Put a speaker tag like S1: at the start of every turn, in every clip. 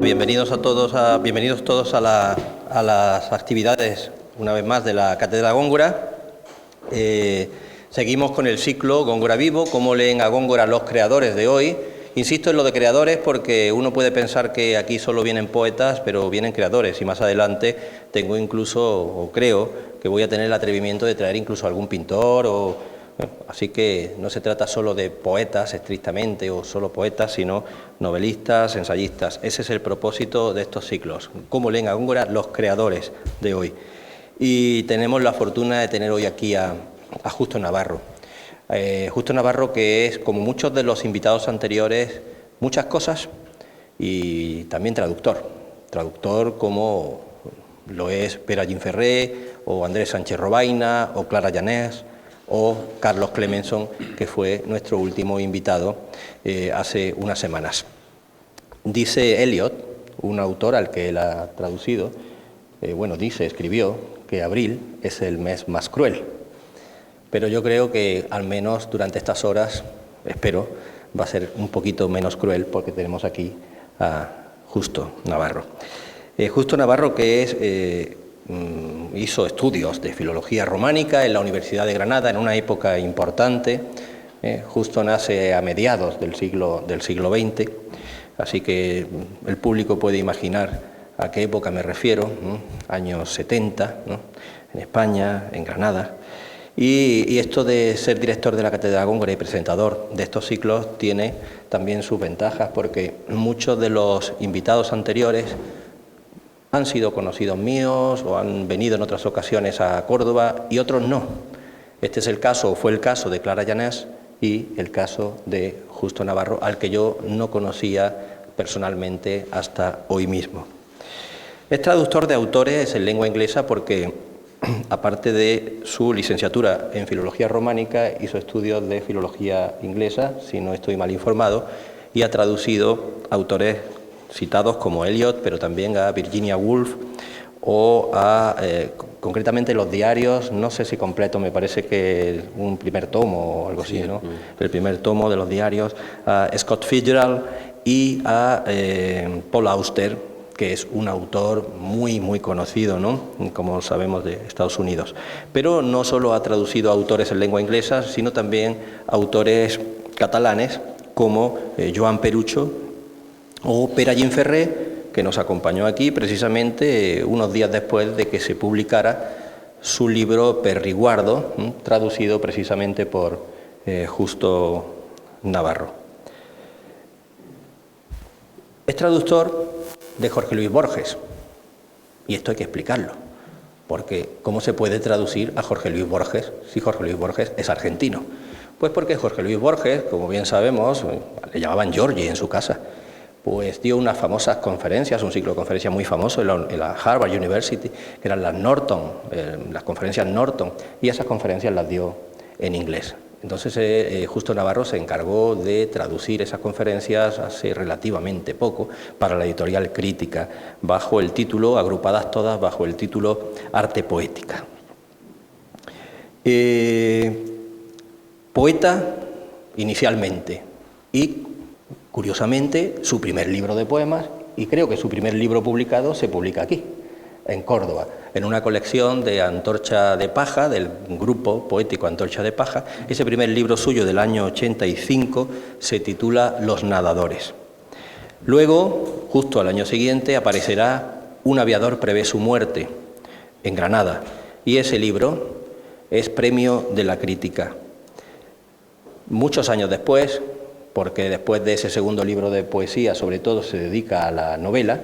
S1: Bienvenidos todos a las actividades, una vez más, de la Cátedra Góngora. Seguimos con el ciclo Góngora Vivo, cómo leen a Góngora los creadores de hoy. Insisto en lo de creadores porque uno puede pensar que aquí solo vienen poetas, pero vienen creadores, y más adelante tengo incluso, o creo, que voy a tener el atrevimiento de traer incluso algún pintor así que no se trata solo de poetas estrictamente o solo poetas, sino novelistas, ensayistas. Ese es el propósito de estos ciclos, cómo leen a Góngora los creadores de hoy. Y tenemos la fortuna de tener hoy aquí a Justo Navarro. Justo Navarro, que es, como muchos de los invitados anteriores, muchas cosas, y también traductor. Traductor como lo es Pere Gimferrer, o Andrés Sánchez Robaina, o Clara Llanés, o Carlos Clemenson, que fue nuestro último invitado hace unas semanas. Dice Eliot, un autor al que él ha traducido, escribió que abril es el mes más cruel. Pero yo creo que al menos durante estas horas, espero, va a ser un poquito menos cruel porque tenemos aquí a Justo Navarro. Justo Navarro, que hizo estudios de filología románica en la Universidad de Granada en una época importante. Justo nace a mediados del siglo XX, así que el público puede imaginar a qué época me refiero, años 70, en España, en Granada. Y esto de ser director de la Cátedra Góngora y presentador de estos ciclos tiene también sus ventajas, porque muchos de los invitados anteriores han sido conocidos míos o han venido en otras ocasiones a Córdoba y otros no. Este es el caso, o fue el caso de Clara Llanés y el caso de Justo Navarro, al que yo no conocía personalmente hasta hoy mismo. Es traductor de autores en lengua inglesa porque, aparte de su licenciatura en Filología Románica, hizo estudios de Filología Inglesa, si no estoy mal informado, y ha traducido autores citados como Eliot, pero también a Virginia Woolf o concretamente los diarios, no sé si completo, me parece que un primer tomo o algo así, ¿no? El primer tomo de los diarios, a Scott Fitzgerald y a Paul Auster, que es un autor muy conocido, ¿no?, como sabemos, de Estados Unidos. Pero no solo ha traducido autores en lengua inglesa, sino también autores catalanes como Joan Perucho o Pere Gimferrer, que nos acompañó aquí precisamente unos días después de que se publicara su libro Perriguardo, traducido precisamente por Justo Navarro. Es traductor de Jorge Luis Borges, y esto hay que explicarlo, porque ¿cómo se puede traducir a Jorge Luis Borges si Jorge Luis Borges es argentino? Pues porque Jorge Luis Borges, como bien sabemos, le llamaban Georgie en su casa, pues dio unas famosas conferencias, un ciclo de conferencias muy famoso en la Harvard University, que eran las Norton, las conferencias Norton, y esas conferencias las dio en inglés. Entonces Justo Navarro se encargó de traducir esas conferencias hace relativamente poco para la editorial Crítica, bajo el título, agrupadas todas bajo el título Arte Poética. Poeta inicialmente y, curiosamente, su primer libro de poemas, y creo que su primer libro publicado, se publica aquí, en Córdoba, en una colección de Antorcha de Paja, del grupo poético Antorcha de Paja. Ese primer libro suyo del año 85 se titula Los Nadadores. Luego, justo al año siguiente, aparecerá Un aviador prevé su muerte, en Granada, y ese libro es premio de la crítica. Muchos años después, porque después de ese segundo libro de poesía, sobre todo se dedica a la novela,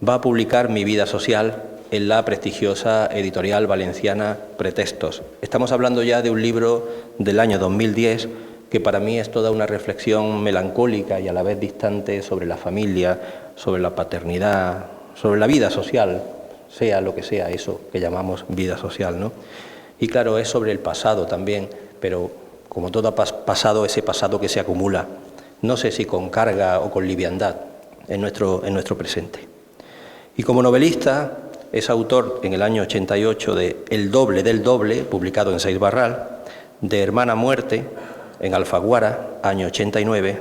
S1: va a publicar Mi vida social en la prestigiosa editorial valenciana Pretextos. Estamos hablando ya de un libro del año 2010 que para mí es toda una reflexión melancólica y a la vez distante sobre la familia, sobre la paternidad, sobre la vida social, sea lo que sea eso que llamamos vida social, ¿no? Y claro, es sobre el pasado también, pero como todo pasado, ese pasado que se acumula, no sé si con carga o con liviandad, en nuestro presente. Y como novelista, es autor en el año 88 de El doble del doble, publicado en Seis Barral, de Hermana Muerte, en Alfaguara, año 89,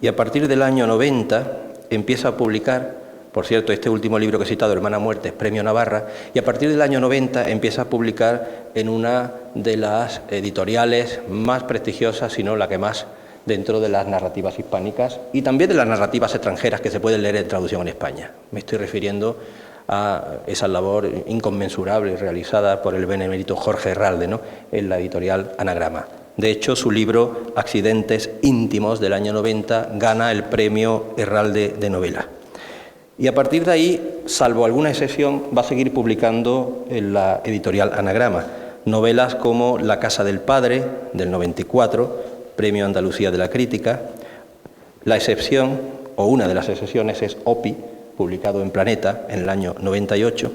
S1: y a partir del año 90 empieza a publicar Por cierto, este último libro que he citado, Hermana Muerte, es Premio Navarra, y a partir del año 90 empieza a publicar en una de las editoriales más prestigiosas, si no la que más, dentro de las narrativas hispánicas y también de las narrativas extranjeras que se pueden leer en traducción en España. Me estoy refiriendo a esa labor inconmensurable realizada por el benemérito Jorge Herralde, ¿no?, en la editorial Anagrama. De hecho, su libro Accidentes íntimos del año 90 gana el premio Herralde de novela. Y a partir de ahí, salvo alguna excepción, va a seguir publicando en la editorial Anagrama novelas como La casa del padre, del 94, Premio Andalucía de la Crítica. La excepción, o una de las excepciones, es Opi, publicado en Planeta en el año 98.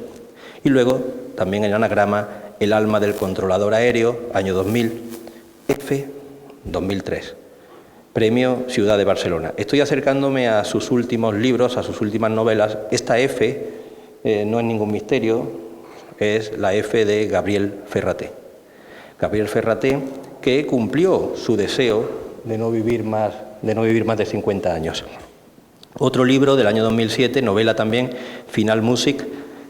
S1: Y luego, también en Anagrama, El alma del controlador aéreo, año 2000, F, 2003. Premio Ciudad de Barcelona. Estoy acercándome a sus últimos libros, a sus últimas novelas. Esta F no es ningún misterio, es la F de Gabriel Ferraté. Gabriel Ferraté, que cumplió su deseo de no vivir más de 50 años. Otro libro del año 2007, novela también, Final Music,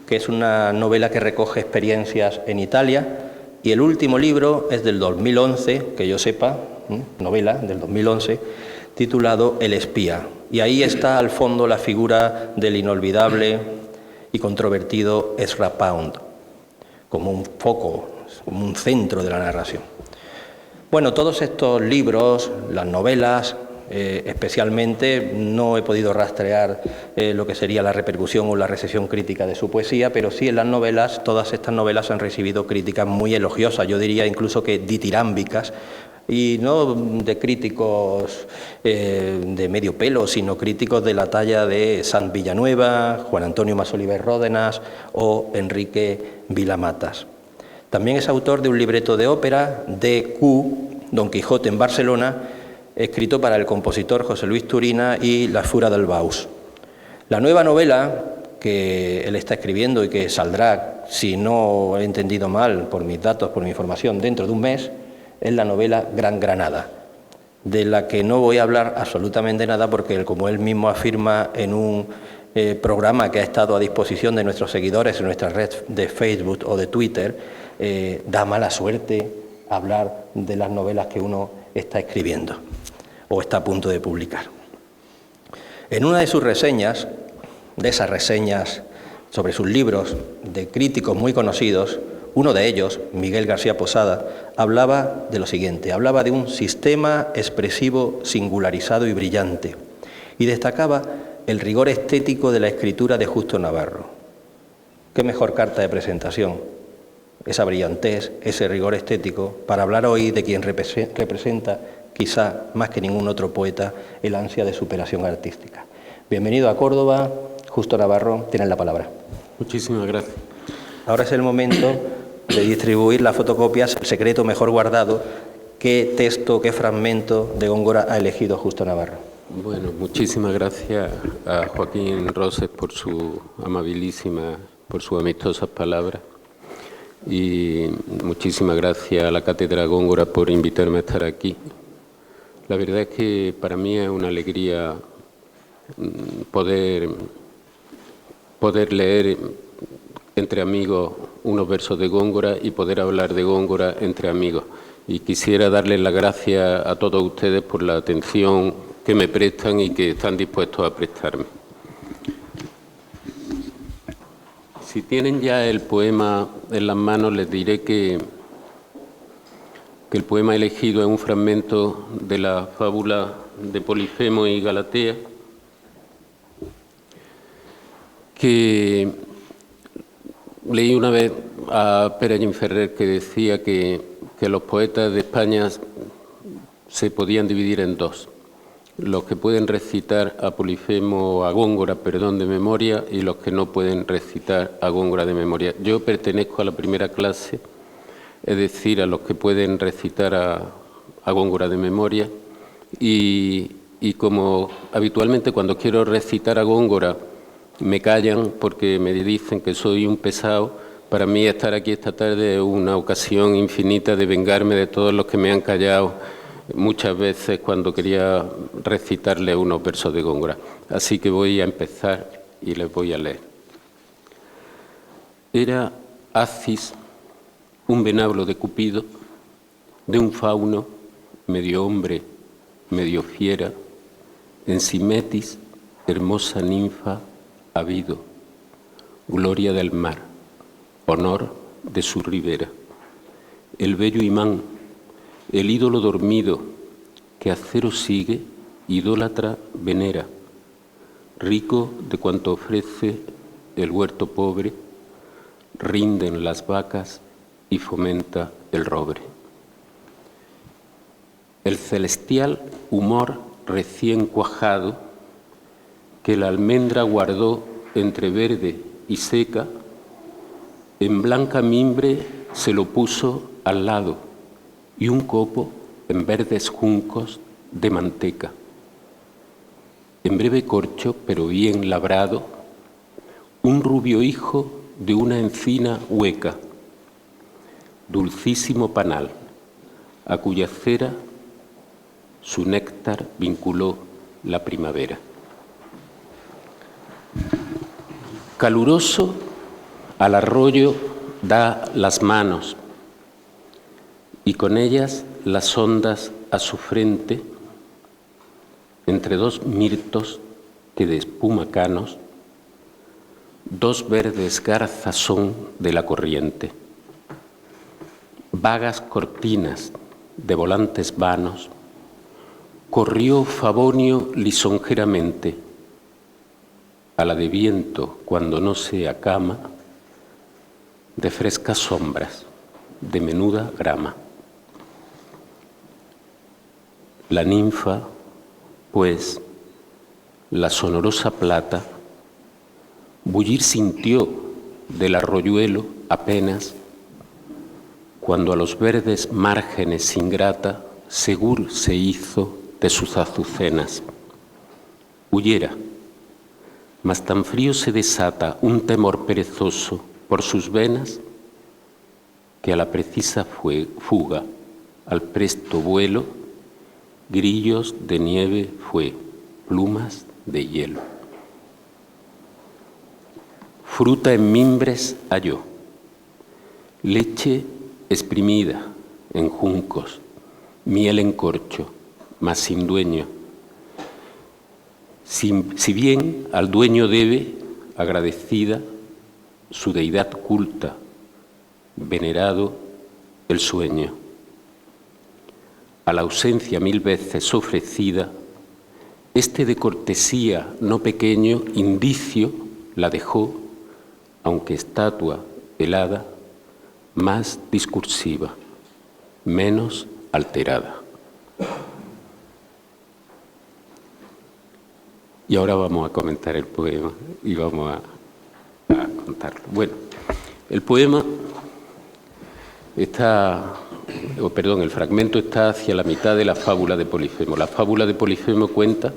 S1: que es una novela que recoge experiencias en Italia. Y el último libro es del 2011, que yo sepa, novela del 2011, titulado El espía. Y ahí está al fondo la figura del inolvidable y controvertido Ezra Pound, como un foco, como un centro de la narración. Bueno, todos estos libros, las novelas, especialmente, no he podido rastrear lo que sería la repercusión o la recepción crítica de su poesía, pero sí en las novelas, todas estas novelas han recibido críticas muy elogiosas, yo diría incluso que ditirámbicas, y no de críticos de medio pelo, sino críticos de la talla de Sant Villanueva, Juan Antonio Masoliver Ródenas o Enrique Vilamatas. También es autor de un libreto de ópera, D.Q., Don Quijote en Barcelona, escrito para el compositor José Luis Turina y La Fura del Baus. La nueva novela que él está escribiendo y que saldrá, si no he entendido mal por mis datos, por mi información, dentro de un mes, es la novela Gran Granada, de la que no voy a hablar absolutamente nada porque, como él mismo afirma en un programa que ha estado a disposición de nuestros seguidores en nuestra red de Facebook o de Twitter, da mala suerte hablar de las novelas que uno está escribiendo o está a punto de publicar. En una de sus reseñas, de esas reseñas sobre sus libros de críticos muy conocidos, uno de ellos, Miguel García Posada, hablaba de lo siguiente, hablaba de un sistema expresivo singularizado y brillante y destacaba el rigor estético de la escritura de Justo Navarro. ¿Qué mejor carta de presentación? Esa brillantez, ese rigor estético, para hablar hoy de quien representa, quizá más que ningún otro poeta, el ansia de superación artística. Bienvenido a Córdoba, Justo Navarro, tienes la palabra.
S2: Muchísimas gracias.
S1: Ahora es el momento de distribuir las fotocopias, el secreto mejor guardado. ¿Qué texto, qué fragmento de Góngora ha elegido Justo Navarro?
S2: Bueno, muchísimas gracias a Joaquín Roses por su amabilísima, por sus amistosas palabras. Y muchísimas gracias a la Cátedra Góngora por invitarme a estar aquí. La verdad es que para mí es una alegría poder leer entre amigos unos versos de Góngora y poder hablar de Góngora entre amigos. Y quisiera darles las gracias a todos ustedes por la atención que me prestan y que están dispuestos a prestarme. Si tienen ya el poema en las manos, les diré que el poema elegido es un fragmento de la fábula de Polifemo y Galatea, que leí una vez a Pere Gimferrer, que decía que los poetas de España se podían dividir en dos: los que pueden recitar a Polifemo, a Góngora, perdón, de memoria, y los que no pueden recitar a Góngora de memoria. Yo pertenezco a la primera clase, es decir, a los que pueden recitar a Góngora de memoria, y como habitualmente cuando quiero recitar a Góngora me callan porque me dicen que soy un pesado, para mí estar aquí esta tarde es una ocasión infinita de vengarme de todos los que me han callado muchas veces cuando quería recitarle unos versos de Góngora. Así que voy a empezar y les voy a leer. Era Acis, un venablo de Cupido, de un fauno, medio hombre, medio fiera, en Simetis, hermosa ninfa, habido, gloria del mar, honor de su ribera, el bello imán, el ídolo dormido, que a cero sigue, idólatra venera, rico de cuanto ofrece el huerto pobre, rinden las vacas y fomenta el robre. El celestial humor recién cuajado, que la almendra guardó entre verde y seca, en blanca mimbre se lo puso al lado, y un copo en verdes juncos de manteca. En breve corcho, pero bien labrado, un rubio hijo de una encina hueca, dulcísimo panal, a cuya cera su néctar vinculó la primavera. Caluroso al arroyo da las manos y con ellas las ondas a su frente, entre dos mirtos que de espuma canos, dos verdes garzas son de la corriente, vagas cortinas de volantes vanos, corrió Favonio lisonjeramente, a la de viento cuando no se acama, de frescas sombras, de menuda grama. La ninfa, pues, la sonorosa plata, bullir sintió del arroyuelo apenas, cuando a los verdes márgenes ingrata, segur se hizo de sus azucenas. Huyera, mas tan frío se desata un temor perezoso por sus venas, que a la precisa fuga, al presto vuelo, grillos de nieve fue, plumas de hielo. Fruta en mimbres halló, leche exprimida en juncos, miel en corcho, mas sin dueño. Si bien al dueño debe, agradecida, su deidad culta, venerado el sueño. A la ausencia mil veces ofrecida, este de cortesía no pequeño indicio la dejó, aunque estatua helada, más discursiva, menos alterada. Y ahora vamos a comentar el poema y vamos a contarlo. Bueno, el poema está, el fragmento está hacia la mitad de la fábula de Polifemo. La fábula de Polifemo cuenta,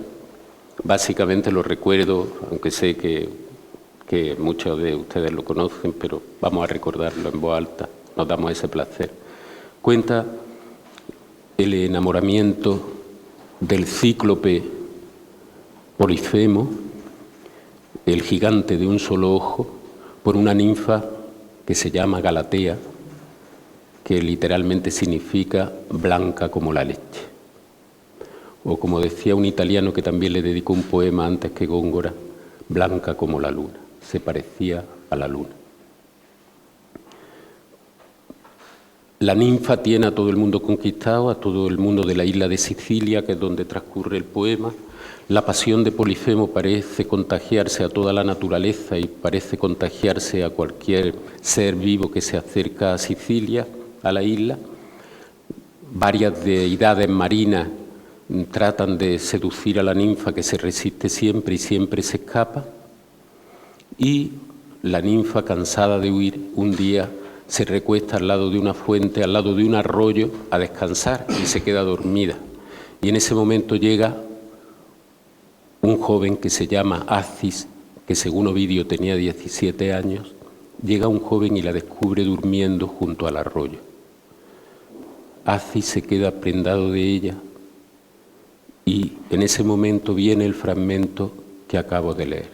S2: básicamente lo recuerdo, aunque sé que muchos de ustedes lo conocen, pero vamos a recordarlo en voz alta, nos damos ese placer. Cuenta el enamoramiento del cíclope Polifemo, el gigante de un solo ojo, por una ninfa que se llama Galatea, que literalmente significa blanca como la leche. O como decía un italiano que también le dedicó un poema antes que Góngora, blanca como la luna, se parecía a la luna. La ninfa tiene a todo el mundo conquistado, a todo el mundo de la isla de Sicilia, que es donde transcurre el poema. La pasión de Polifemo parece contagiarse a toda la naturaleza y parece contagiarse a cualquier ser vivo que se acerca a Sicilia, a la isla. Varias deidades marinas tratan de seducir a la ninfa, que se resiste siempre y siempre se escapa. Y la ninfa, cansada de huir, un día se recuesta al lado de una fuente, al lado de un arroyo, a descansar y se queda dormida. Y en ese momento llega un joven que se llama Acis, que según Ovidio tenía 17 años, llega un joven y la descubre durmiendo junto al arroyo. Acis se queda prendado de ella y en ese momento viene el fragmento que acabo de leer.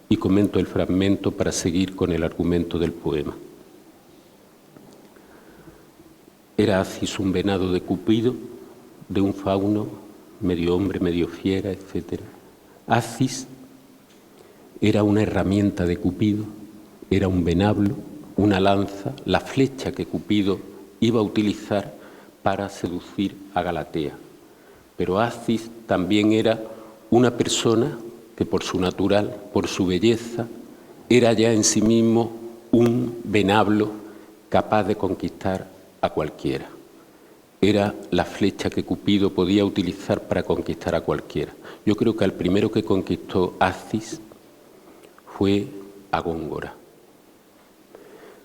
S2: y comento el fragmento para seguir con el argumento del poema. Era Acis un venado de Cupido, de un fauno, medio hombre, medio fiera, etc. Acis era una herramienta de Cupido, era un venablo, una lanza, la flecha que Cupido iba a utilizar para seducir a Galatea. Pero Acis también era una persona que por su natural, por su belleza, era ya en sí mismo un venablo capaz de conquistar a cualquiera. Era la flecha que Cupido podía utilizar para conquistar a cualquiera. Yo creo que al primero que conquistó Acis fue a Góngora.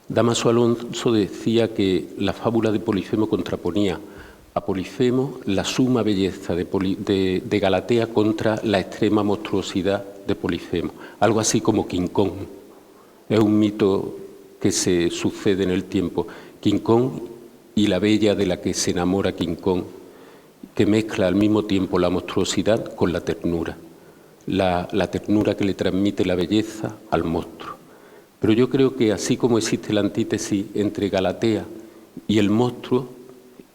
S2: Dámaso Alonso decía que la fábula de Polifemo contraponía a Polifemo la suma belleza de Galatea contra la extrema monstruosidad de Polifemo. Algo así como King Kong. Es un mito que se sucede en el tiempo. King Kong y la bella de la que se enamora King Kong, que mezcla al mismo tiempo la monstruosidad con la ternura. La ternura que le transmite la belleza al monstruo. Pero yo creo que así como existe la antítesis entre Galatea y el monstruo,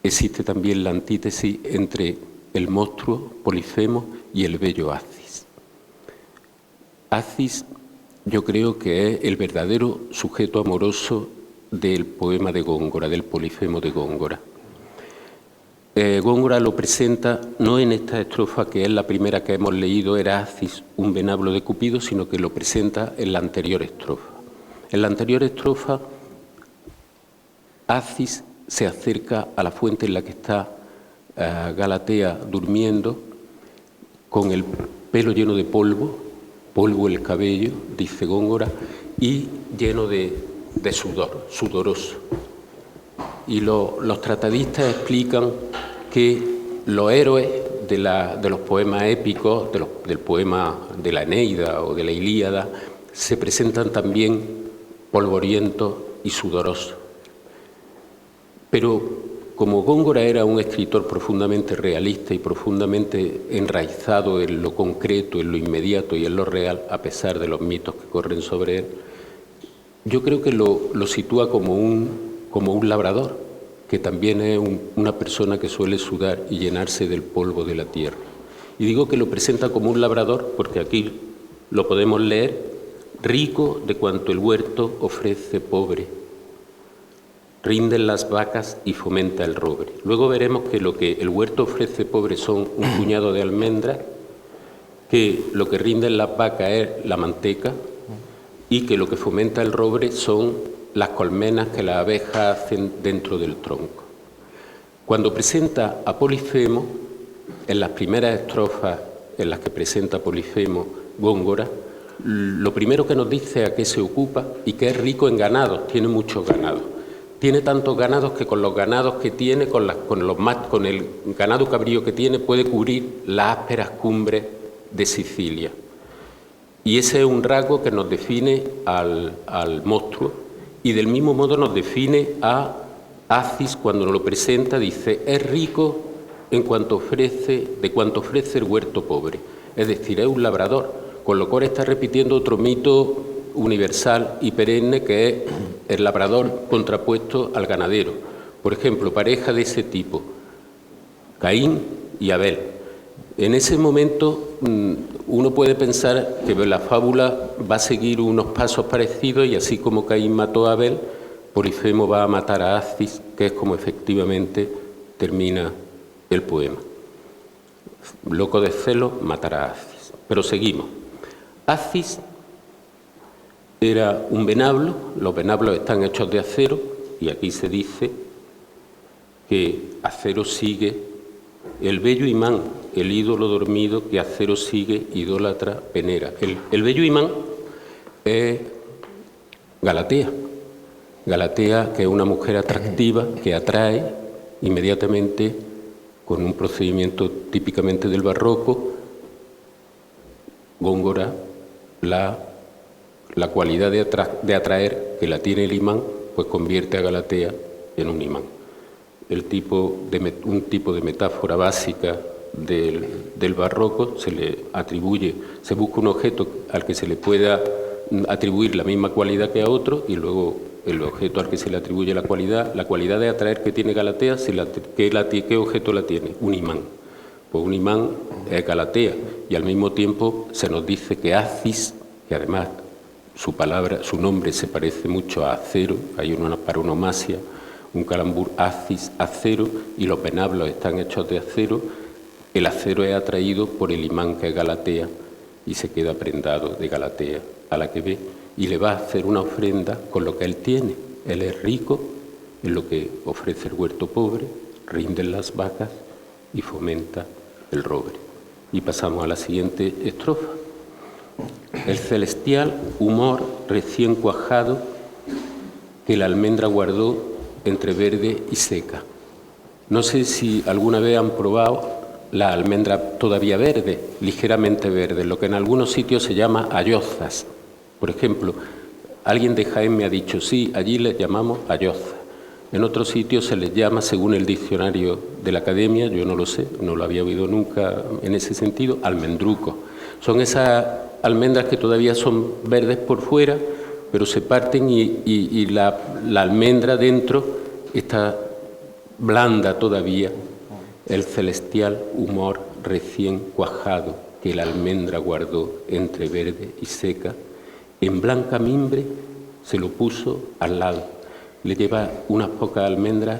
S2: existe también la antítesis entre el monstruo, Polifemo, y el bello Acis. Acis yo creo que es el verdadero sujeto amoroso del poema de Góngora, del Polifemo de Góngora. Góngora lo presenta no en esta estrofa, que es la primera que hemos leído, era Acis, un venablo de Cupido, sino que lo presenta en la anterior estrofa. En la anterior estrofa, Acis se acerca a la fuente en la que está Galatea durmiendo, con el pelo lleno de polvo el cabello, dice Góngora, y lleno de sudor, sudoroso. Y los tratadistas explican que los héroes de los poemas épicos, del poema de la Eneida o de la Ilíada, se presentan también polvorientos y sudorosos. Pero como Góngora era un escritor profundamente realista y profundamente enraizado en lo concreto, en lo inmediato y en lo real, a pesar de los mitos que corren sobre él, yo creo que lo sitúa como un labrador, que también es una persona que suele sudar y llenarse del polvo de la tierra. Y digo que lo presenta como un labrador porque aquí lo podemos leer: rico de cuanto el huerto ofrece pobre, rinden las vacas y fomenta el robre. Luego veremos que lo que el huerto ofrece pobre son un puñado de almendras, que lo que rinden las vacas es la manteca y que lo que fomenta el robre son las colmenas que las abejas hacen dentro del tronco. Cuando presenta a Polifemo, en las primeras estrofas en las que presenta Polifemo Góngora, lo primero que nos dice a qué se ocupa y que es rico en ganados, tiene muchos ganados. Tiene tantos ganados que con los ganados que tiene, con el ganado cabrío que tiene, puede cubrir las ásperas cumbres de Sicilia. Y ese es un rasgo que nos define al monstruo, y del mismo modo nos define a Acis cuando nos lo presenta, dice: es rico de cuanto ofrece el huerto pobre. Es decir, es un labrador, con lo cual está repitiendo otro mito universal y perenne, que es el labrador contrapuesto al ganadero. Por ejemplo, pareja de ese tipo, Caín y Abel. En ese momento uno puede pensar que la fábula va a seguir unos pasos parecidos, y así como Caín mató a Abel, Polifemo va a matar a Acis, que es como efectivamente termina el poema. Loco de celo, matará a Acis. Pero seguimos. Acis era un venablo, los venablos están hechos de acero, y aquí se dice que acero sigue el bello imán, el ídolo dormido que acero sigue, idólatra venera. El bello imán es Galatea. Galatea, que es una mujer atractiva, que atrae inmediatamente con un procedimiento típicamente del barroco. Góngora, la cualidad de atraer que la tiene el imán, pues convierte a Galatea en un imán. Un tipo de metáfora básica del barroco se le atribuye, se busca un objeto al que se le pueda atribuir la misma cualidad que a otro y luego el objeto al que se le atribuye la cualidad de atraer que tiene Galatea, ¿qué objeto la tiene? Un imán. Pues un imán es Galatea y al mismo tiempo se nos dice que Acis, que además su nombre se parece mucho a acero, hay una paronomasia, un calambur Acis, acero, y los venablos están hechos de acero. El acero es atraído por el imán que es Galatea y se queda prendado de Galatea a la que ve y le va a hacer una ofrenda con lo que él tiene. Él es rico en lo que ofrece el huerto pobre, rinden las vacas y fomenta el roble. Y pasamos a la siguiente estrofa. El celestial humor recién cuajado que la almendra guardó entre verde y seca. No sé si alguna vez han probado la almendra todavía verde, ligeramente verde, lo que en algunos sitios se llama ayozas. Por ejemplo, alguien de Jaén me ha dicho, sí, allí les llamamos ayozas. En otros sitios se les llama, según el diccionario de la Academia, yo no lo sé, no lo había oído nunca en ese sentido, almendrucos. Son esas almendras que todavía son verdes por fuera, pero se parten y la almendra dentro está blanda todavía. El celestial humor recién cuajado que la almendra guardó entre verde y seca, en blanca mimbre se lo puso al lado. Le lleva unas pocas almendras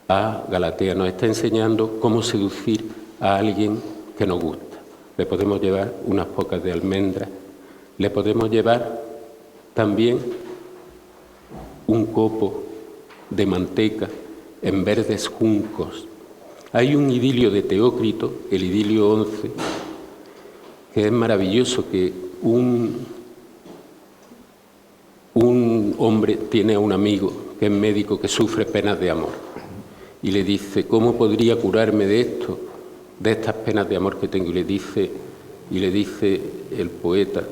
S2: a Galatea. Nos está enseñando cómo seducir a alguien que nos gusta. Le podemos llevar unas pocas de almendras. Le podemos llevar también un copo de manteca en verdes juncos. Hay un idilio de Teócrito, el idilio 11, que es maravilloso, que un hombre tiene a un amigo que es médico que sufre penas de amor y le dice, ¿cómo podría curarme de esto, de estas penas de amor que tengo? Y le dice el poeta,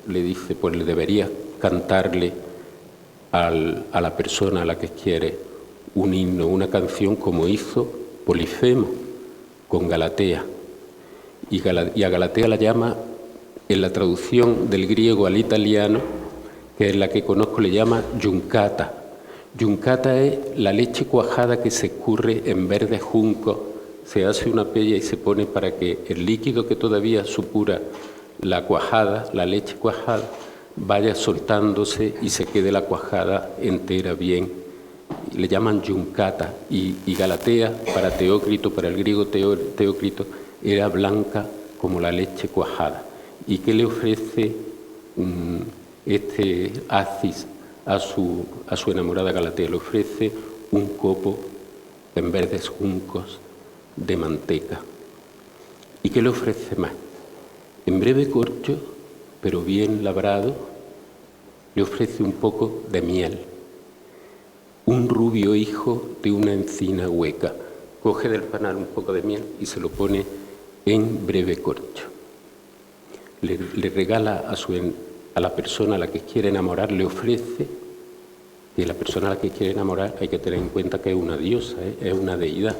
S2: le dice, pues le deberías cantarle a la persona a la que quiere un himno, una canción como hizo Polifemo con Galatea. Y a Galatea la llama, en la traducción del griego al italiano, que es la que conozco, le llama yuncata. Yuncata es la leche cuajada que se escurre en verdes juncos, se hace una pella y se pone para que el líquido que todavía supura la cuajada, la leche cuajada, vaya soltándose y se quede la cuajada entera bien. Le llaman yuncata y Galatea, para Teócrito, para el griego Teócrito, era blanca como la leche cuajada. ¿Y qué le ofrece este Acis a su enamorada Galatea? Le ofrece un copo en verdes juncos de manteca. ¿Y qué le ofrece más? En breve corcho, pero bien labrado, le ofrece un poco de miel. Un rubio hijo de una encina hueca. Coge del panal un poco de miel y se lo pone en breve corcho. Le regala a la persona a la que quiere enamorar, le ofrece, y la persona a la que quiere enamorar hay que tener en cuenta que es una diosa, es una deidad.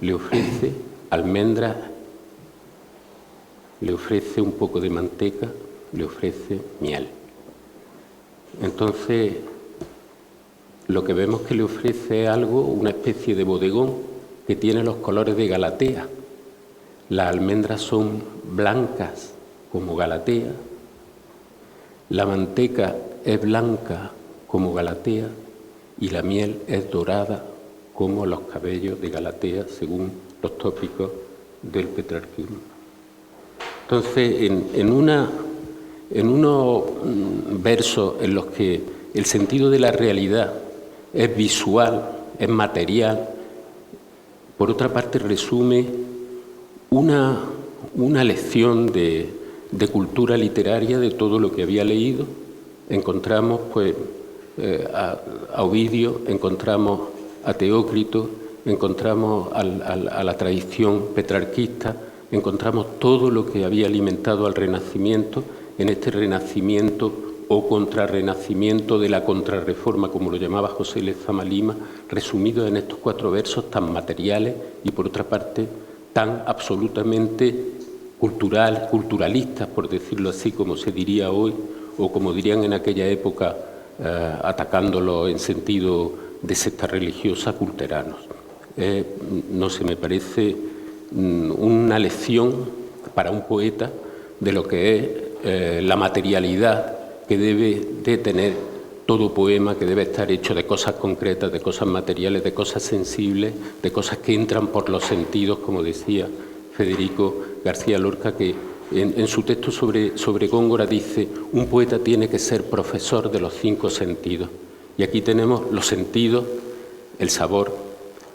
S2: Le ofrece almendras, le ofrece un poco de manteca, le ofrece miel. Entonces, lo que vemos que le ofrece es algo, una especie de bodegón que tiene los colores de Galatea. Las almendras son blancas como Galatea, la manteca es blanca como Galatea y la miel es dorada como los cabellos de Galatea, según los tópicos del Petrarquismo. Entonces, en unos versos en los que el sentido de la realidad es visual, es material, por otra parte resume una lección de cultura literaria de todo lo que había leído. Encontramos pues a Ovidio, encontramos a Teócrito, encontramos a la tradición petrarquista, encontramos todo lo que había alimentado al Renacimiento, en este Renacimiento o contrarrenacimiento de la contrarreforma, como lo llamaba José Lezama Lima, resumido en estos 4 versos tan materiales y por otra parte tan absolutamente culturalistas, por decirlo así, como se diría hoy, o como dirían en aquella época, atacándolo en sentido de secta religiosa, culteranos. No sé, me parece una lección para un poeta de lo que es la materialidad que debe de tener todo poema, que debe estar hecho de cosas concretas, de cosas materiales, de cosas sensibles, de cosas que entran por los sentidos, como decía Federico García Lorca, que en su texto sobre Góngora dice: un poeta tiene que ser profesor de los 5 sentidos. Y aquí tenemos los sentidos: el sabor,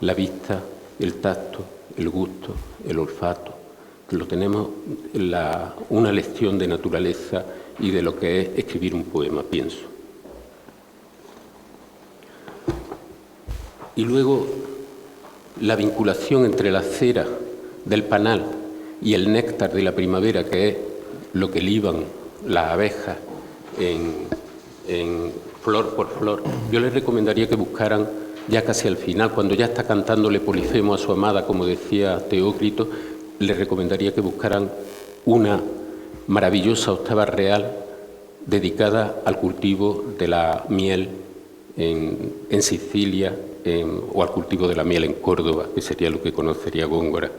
S2: la vista, el tacto, el gusto, el olfato. Lo tenemos una lección de naturaleza y de lo que es escribir un poema, pienso. Y luego la vinculación entre la cera del panal y el néctar de la primavera, que es lo que liban las abejas en flor por flor. Yo les recomendaría que buscaran ya casi al final, cuando ya está cantándole Polifemo a su amada, como decía Teócrito, les recomendaría que buscaran una maravillosa octava real dedicada al cultivo de la miel en Sicilia, o al cultivo de la miel en Córdoba, que sería lo que conocería Góngora,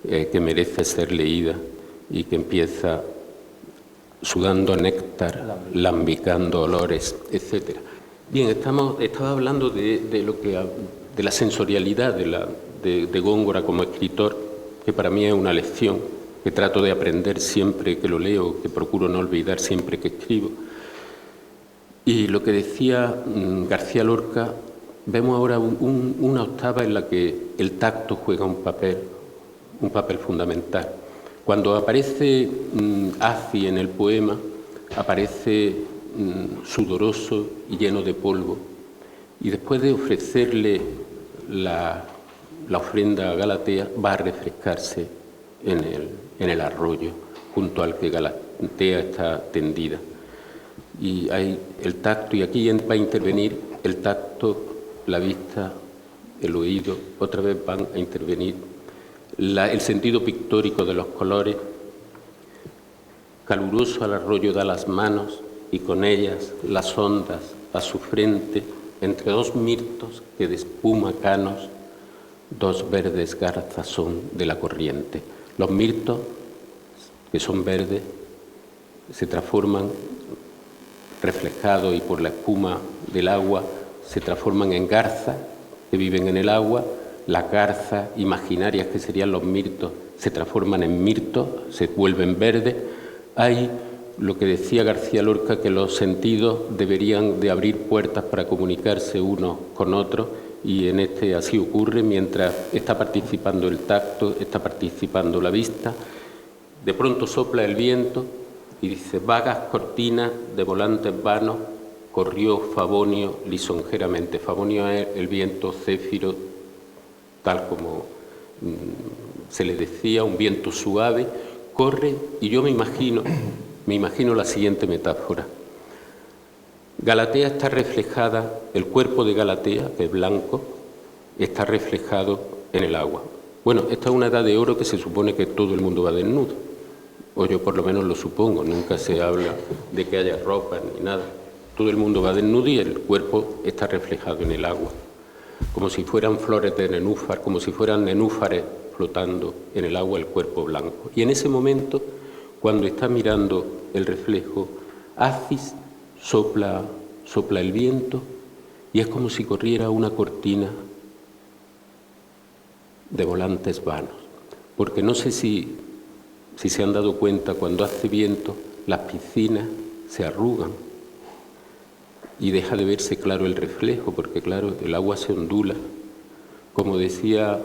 S2: que merece ser leída y que empieza sudando néctar, lambicando olores, etc. Bien, estaba hablando de la sensorialidad de Góngora como escritor, que para mí es una lección que trato de aprender siempre que lo leo, que procuro no olvidar siempre que escribo. Y lo que decía García Lorca, vemos ahora una octava en la que el tacto juega un papel fundamental. Cuando aparece Aci en el poema, aparece sudoroso y lleno de polvo. Y después de ofrecerle la ofrenda a Galatea, va a refrescarse en el arroyo, junto al que Galatea está tendida. Y hay el tacto, y aquí va a intervenir el tacto, la vista, el oído, otra vez van a intervenir el sentido pictórico de los colores. Caluroso al arroyo da las manos y con ellas las ondas a su frente, entre 2 mirtos que de espuma canos, 2 verdes garzas son de la corriente. Los mirtos, que son verdes, se transforman reflejados y por la espuma del agua, se transforman en garzas que viven en el agua. Las garzas imaginarias, que serían los mirtos, se transforman en mirtos, se vuelven verdes. Hay lo que decía García Lorca, que los sentidos deberían de abrir puertas para comunicarse unos con otros, y en este así ocurre. Mientras está participando el tacto, está participando la vista, de pronto sopla el viento y dice: vagas cortinas de volantes vanos corrió Favonio lisonjeramente. Favonio es el viento céfiro, tal como se le decía, un viento suave, corre, y yo me imagino la siguiente metáfora. Galatea está reflejada, el cuerpo de Galatea, que es blanco, está reflejado en el agua. Bueno, esta es una edad de oro que se supone que todo el mundo va desnudo, o yo por lo menos lo supongo, nunca se habla de que haya ropa ni nada. Todo el mundo va desnudo y el cuerpo está reflejado en el agua, como si fueran flores de nenúfar, como si fueran nenúfares flotando en el agua, el cuerpo blanco. Y en ese momento, cuando está mirando el reflejo, Acis sopla el viento y es como si corriera una cortina de volantes vanos. Porque no sé si se han dado cuenta, cuando hace viento, las piscinas se arrugan y deja de verse claro el reflejo, porque claro, el agua se ondula. Como decía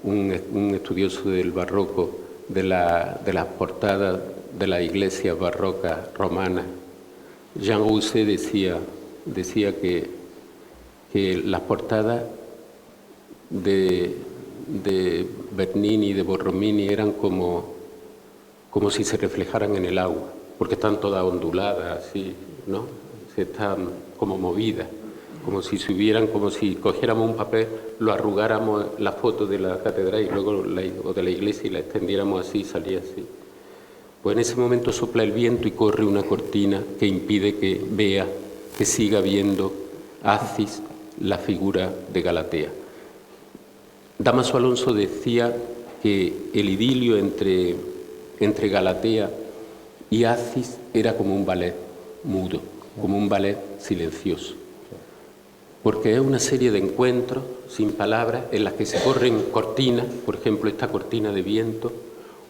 S2: un estudioso del barroco, de las portadas de las iglesias barrocas romanas, Jean Rousset decía que las portadas de Bernini y de Borromini eran como si se reflejaran en el agua, porque están todas onduladas, así, ¿no? Están como movidas. como si cogiéramos un papel, lo arrugáramos la foto de la catedral y luego o de la iglesia y la extendiéramos así y salía así. Pues en ese momento sopla el viento y corre una cortina que impide que siga viendo Acis la figura de Galatea. Dámaso Alonso decía que el idilio entre Galatea y Acis era como un ballet mudo, como un ballet silencioso, porque es una serie de encuentros sin palabras en las que se corren cortinas, por ejemplo esta cortina de viento,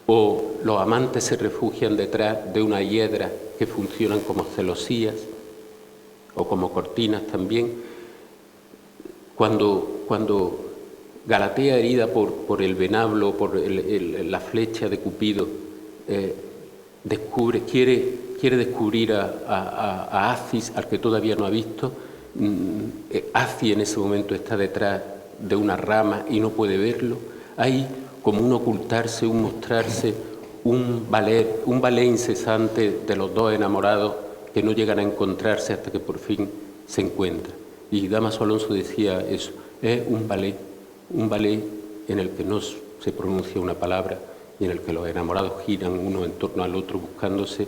S2: o los amantes se refugian detrás de una hiedra que funcionan como celosías o como cortinas también. Cuando Galatea, herida por el venablo, por la flecha de Cupido, quiere descubrir a Acis, al que todavía no ha visto. Acis en ese momento está detrás de una rama y no puede verlo. Hay como un ocultarse, un mostrarse, un ballet incesante de los dos enamorados que no llegan a encontrarse hasta que por fin se encuentran. Y Dámaso Alonso decía eso, es un ballet en el que no se pronuncia una palabra y en el que los enamorados giran uno en torno al otro buscándose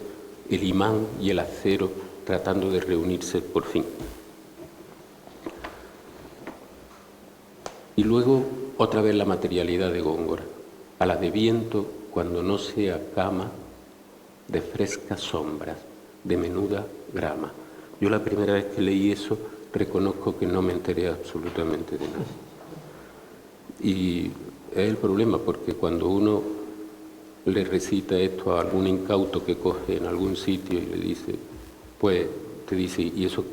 S2: el imán y el acero, tratando de reunirse por fin. Y luego otra vez la materialidad de Góngora, a la de viento cuando no sea cama, de frescas sombras, de menuda grama. Yo la primera vez que leí eso reconozco que no me enteré absolutamente de nada. Y es el problema, porque cuando uno le recita esto a algún incauto que coge en algún sitio y le dice, pues te dice, ¿y eso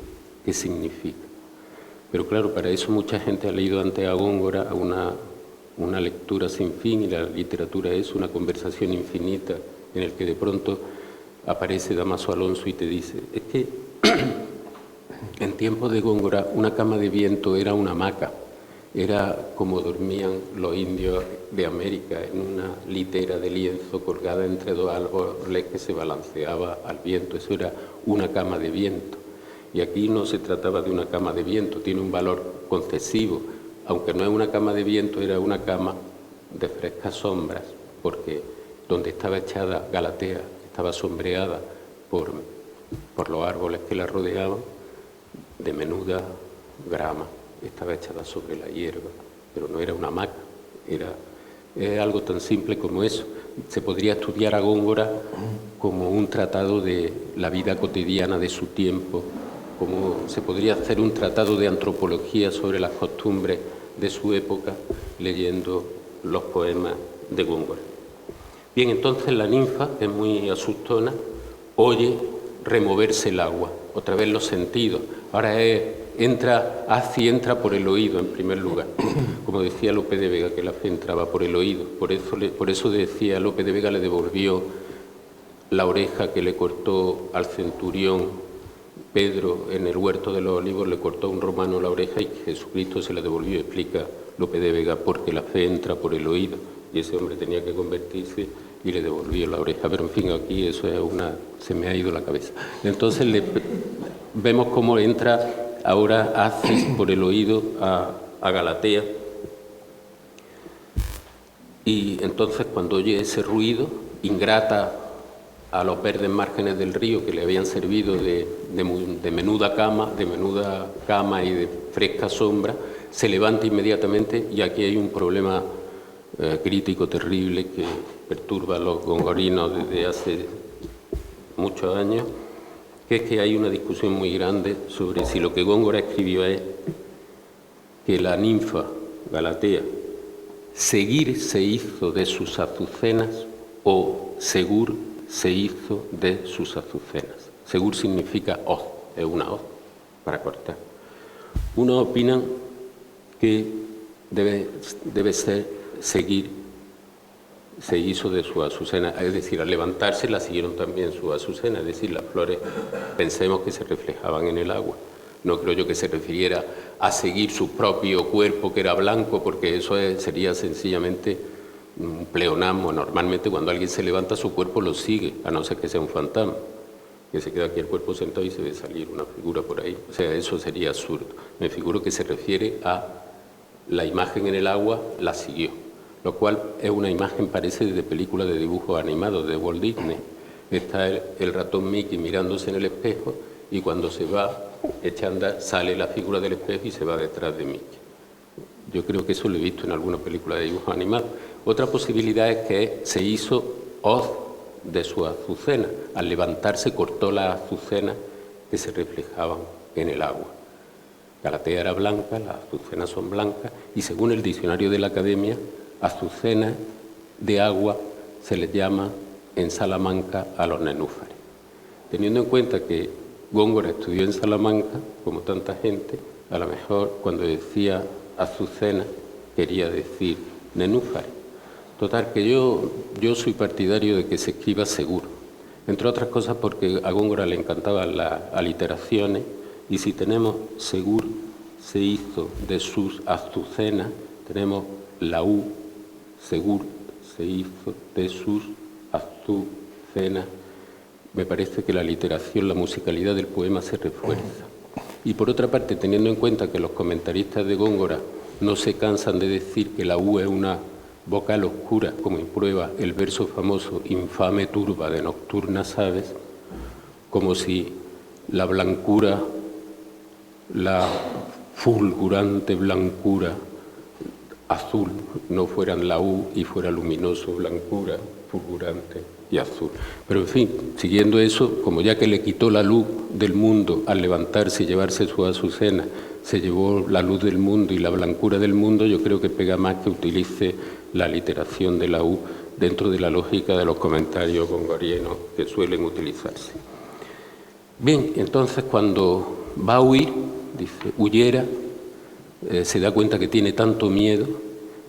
S2: qué significa? Pero claro, para eso mucha gente ha leído antes a Góngora una lectura sin fin, y la literatura es una conversación infinita en el que de pronto aparece Dámaso Alonso y te dice, es que en tiempos de Góngora una cama de viento era una hamaca, era como dormían los indios de América, en una litera de lienzo colgada entre dos árboles que se balanceaba al viento. Eso era una cama de viento. Y aquí no se trataba de una cama de viento, tiene un valor concesivo. Aunque no es una cama de viento, era una cama de frescas sombras, porque donde estaba echada Galatea estaba sombreada por los árboles que la rodeaban, de menuda grama, estaba echada sobre la hierba, pero no era una hamaca, era algo tan simple como eso. Se podría estudiar a Góngora como un tratado de la vida cotidiana de su tiempo, como se podría hacer un tratado de antropología sobre las costumbres de su época leyendo los poemas de Góngora. Bien, entonces la ninfa, que es muy asustona, oye removerse el agua, otra vez los sentidos. Ahora entra por el oído en primer lugar. Como decía Lope de Vega, que la fe entraba por el oído. Por eso decía Lope de Vega, le devolvió la oreja que le cortó al centurión Pedro en el huerto de los olivos, le cortó a un romano la oreja y Jesucristo se la devolvió, explica Lope de Vega, porque la fe entra por el oído y ese hombre tenía que convertirse y le devolvió la oreja. Pero en fin, aquí eso es se me ha ido la cabeza. Entonces vemos cómo entra ahora Acis por el oído a Galatea, y entonces cuando oye ese ruido, ingrata a los verdes márgenes del río que le habían servido de menuda cama y de fresca sombra, se levanta inmediatamente, y aquí hay un problema crítico terrible que perturba a los gongorinos desde hace muchos años, que es que hay una discusión muy grande sobre si lo que Góngora escribió es que la ninfa Galatea seguir se hizo de sus azucenas o segur se hizo de sus azucenas. Segur significa hoz, es una hoz para cortar. Unos opinan que debe ser seguir se hizo de su azucena, es decir, al levantarse la siguieron también su azucena, es decir, las flores pensemos que se reflejaban en el agua. No creo yo que se refiriera a seguir su propio cuerpo que era blanco, porque eso sería sencillamente un pleonasmo. Normalmente cuando alguien se levanta su cuerpo lo sigue, a no ser que sea un fantasma. que se queda aquí el cuerpo sentado y se ve salir una figura por ahí. O sea, eso sería absurdo. Me figuro que se refiere a la imagen en el agua la siguió, lo cual es una imagen, parece, de película de dibujos animados de Walt Disney. Está el ratón Mickey mirándose en el espejo y cuando se va, echa a andar, sale la figura del espejo y se va detrás de Mickey. Yo creo que eso lo he visto en alguna película de dibujos animados. Otra posibilidad es que se hizo hoz de su azucena. Al levantarse cortó las azucenas que se reflejaban en el agua. Galatea era blanca, las azucenas son blancas y según el diccionario de la Academia, azucenas de agua se les llama en Salamanca a los nenúfares. Teniendo en cuenta que Góngora estudió en Salamanca, como tanta gente, a lo mejor cuando decía azucena quería decir nenúfares. Total, que yo soy partidario de que se escriba seguro, entre otras cosas porque a Góngora le encantaban las aliteraciones y si tenemos seguro se hizo de sus azucenas, tenemos la U, seguro se hizo de sus azucenas. Me parece que la literación, la musicalidad del poema se refuerza. Y por otra parte, teniendo en cuenta que los comentaristas de Góngora no se cansan de decir que la U es una vocal oscura, como prueba el verso famoso infame turba de nocturnas aves, como si la blancura, la fulgurante blancura azul no fueran la U y fuera luminoso blancura, fulgurante y azul. Pero en fin, siguiendo eso, como ya que le quitó la luz del mundo al levantarse y llevarse su azucena, se llevó la luz del mundo y la blancura del mundo, yo creo que pega más que utilice la literación de la U dentro de la lógica de los comentarios gongorianos que suelen utilizarse. Bien, entonces cuando va a huir, dice, huyera, se da cuenta que tiene tanto miedo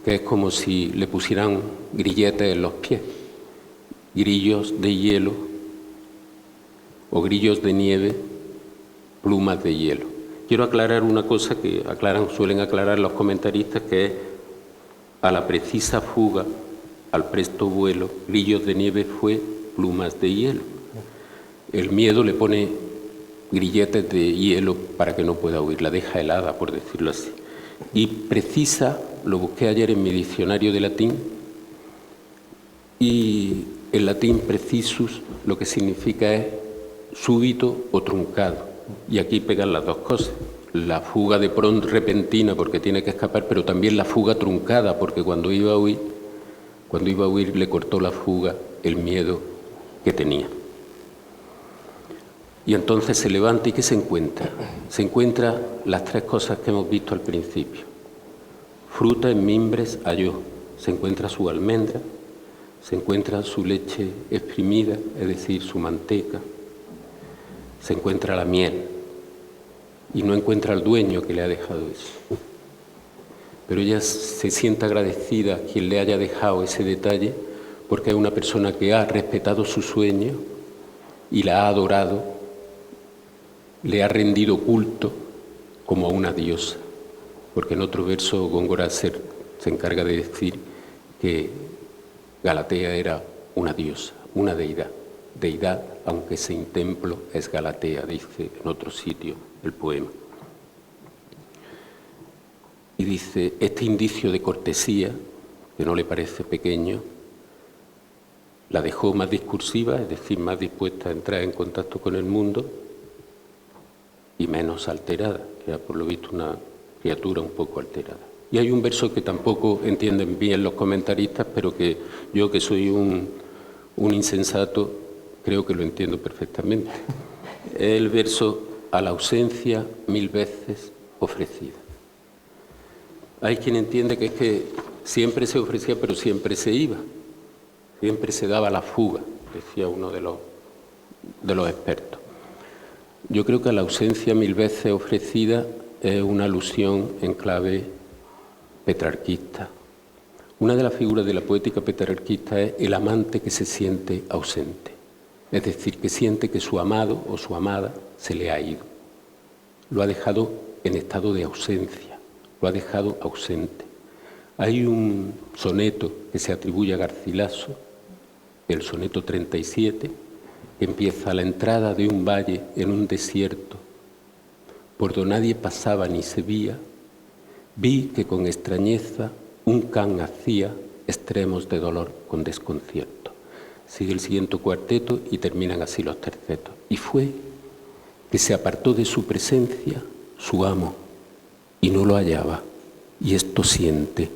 S2: que es como si le pusieran grilletes en los pies, grillos de hielo o grillos de nieve, plumas de hielo. Quiero aclarar una cosa que suelen aclarar los comentaristas, que es a la precisa fuga, al presto vuelo, grillos de nieve fue plumas de hielo. El miedo le pone grilletes de hielo para que no pueda huir, la deja helada, por decirlo así. Y precisa, lo busqué ayer en mi diccionario de latín, y en latín precisus lo que significa es súbito o truncado. Y aquí pegan las dos cosas. La fuga de pronto repentina porque tiene que escapar, pero también la fuga truncada porque cuando iba a huir le cortó la fuga el miedo que tenía. Y entonces se levanta y ¿qué se encuentra? Se encuentra las tres cosas que hemos visto al principio. Fruta en mimbres halló, se encuentra su almendra, se encuentra su leche exprimida, es decir, su manteca, se encuentra la miel y no encuentra al dueño que le ha dejado eso. Pero ella se siente agradecida a quien le haya dejado ese detalle porque es una persona que ha respetado su sueño y la ha adorado, le ha rendido culto como a una diosa. Porque en otro verso Góngora se encarga de decir que Galatea era una diosa, una deidad. Deidad, aunque sin templo, es Galatea, dice en otro sitio el poema. Y dice, este indicio de cortesía, que no le parece pequeño, la dejó más discursiva, es decir, más dispuesta a entrar en contacto con el mundo y menos alterada, era por lo visto una criatura un poco alterada. Y hay un verso que tampoco entienden bien los comentaristas, pero que yo, que soy un insensato, creo que lo entiendo perfectamente. Es el verso a la ausencia 1000 veces ofrecida. Hay quien entiende que es que siempre se ofrecía, pero siempre se iba. Siempre se daba la fuga, decía uno de los expertos. Yo creo que a la ausencia 1000 veces ofrecida es una alusión en clave petrarquista. Una de las figuras de la poética petrarquista es el amante que se siente ausente. Es decir, que siente que su amado o su amada se le ha ido. Lo ha dejado en estado de ausencia, lo ha dejado ausente. Hay un soneto que se atribuye a Garcilaso, el soneto 37, empieza a la entrada de un valle en un desierto, por donde nadie pasaba ni se veía, vi que con extrañeza un can hacía extremos de dolor con desconcierto. Sigue el siguiente cuarteto y terminan así los tercetos. Y fue que se apartó de su presencia su amo y no lo hallaba. Y esto siente,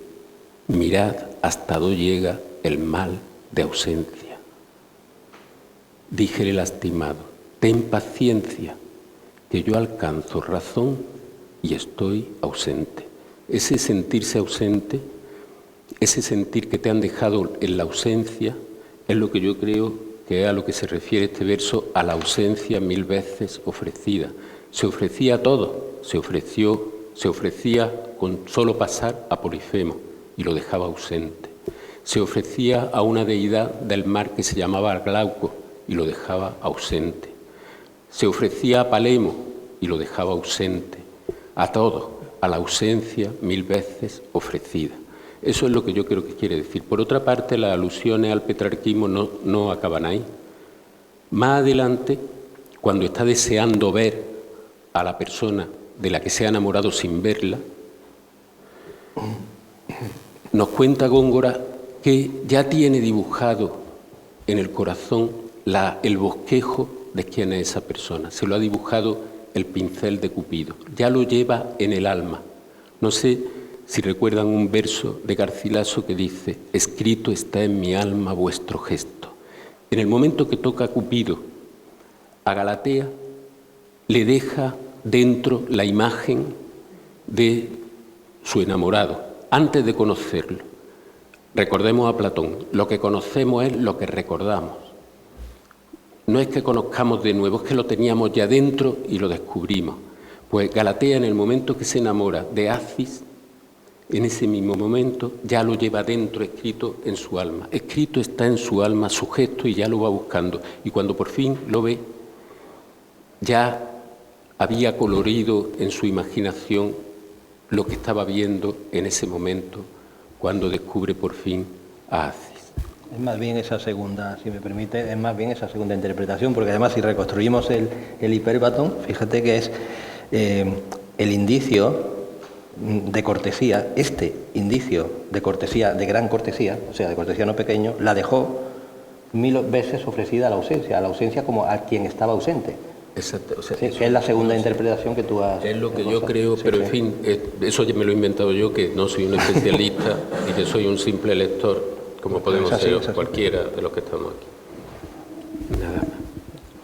S2: mirad hasta dónde llega el mal de ausencia. Díjele lastimado, ten paciencia, que yo alcanzo razón y estoy ausente. Ese sentirse ausente, ese sentir que te han dejado en la ausencia, es lo que yo creo que es a lo que se refiere este verso, a la ausencia 1000 veces ofrecida. Se ofrecía a todo, se ofrecía con solo pasar a Polifemo y lo dejaba ausente. Se ofrecía a una deidad del mar que se llamaba Glauco y lo dejaba ausente. Se ofrecía a Palemo y lo dejaba ausente. A todo, a la ausencia 1000 veces ofrecida. Eso es lo que yo creo que quiere decir. Por otra parte, las alusiones al petrarquismo no acaban ahí. Más adelante, cuando está deseando ver a la persona de la que se ha enamorado sin verla, nos cuenta Góngora que ya tiene dibujado en el corazón el bosquejo de quién es esa persona. Se lo ha dibujado el pincel de Cupido. Ya lo lleva en el alma. No sé si recuerdan un verso de Garcilaso que dice: escrito está en mi alma vuestro gesto. En el momento que toca a Cupido, a Galatea, le deja dentro la imagen de su enamorado, antes de conocerlo. Recordemos a Platón, lo que conocemos es lo que recordamos. No es que conozcamos de nuevo, es que lo teníamos ya dentro y lo descubrimos. Pues Galatea, en el momento que se enamora de Acis, en ese mismo momento ya lo lleva dentro, escrito en su alma. Escrito está en su alma su gesto y ya lo va buscando. Y cuando por fin lo ve, ya había colorido en su imaginación lo que estaba viendo en ese momento cuando descubre por fin a Acis.
S1: Es más bien esa segunda, si me permite, es más bien esa segunda interpretación, porque además si reconstruimos el hiperbatón, fíjate que es el indicio de cortesía, este indicio de cortesía, de gran cortesía, o sea, de cortesía no pequeño, la dejó 1000 veces ofrecida a la ausencia como a quien estaba ausente.
S2: Exacto, o sea,
S1: sí, que es la segunda interpretación que tú has...
S2: Es lo que yo creo, pero en fin, eso me lo he inventado yo, que no soy un especialista y que soy un simple lector, como podemos ser cualquiera de los que estamos aquí. Nada más.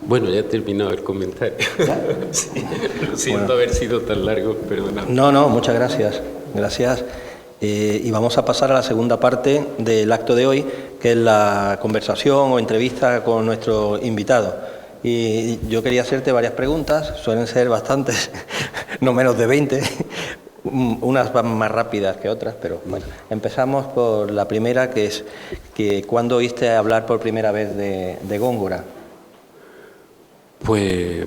S2: Bueno, ya he terminado el comentario. Sí, lo siento haber sido tan largo, perdonad.
S1: No, muchas gracias. Gracias. Y vamos a pasar a la segunda parte del acto de hoy, que es la conversación o entrevista con nuestro invitado. Y yo quería hacerte varias preguntas, suelen ser bastantes, no menos de 20, unas van más rápidas que otras, pero bueno. Empezamos por la primera, que es que ¿cuándo oíste hablar por primera vez de Góngora?
S2: Pues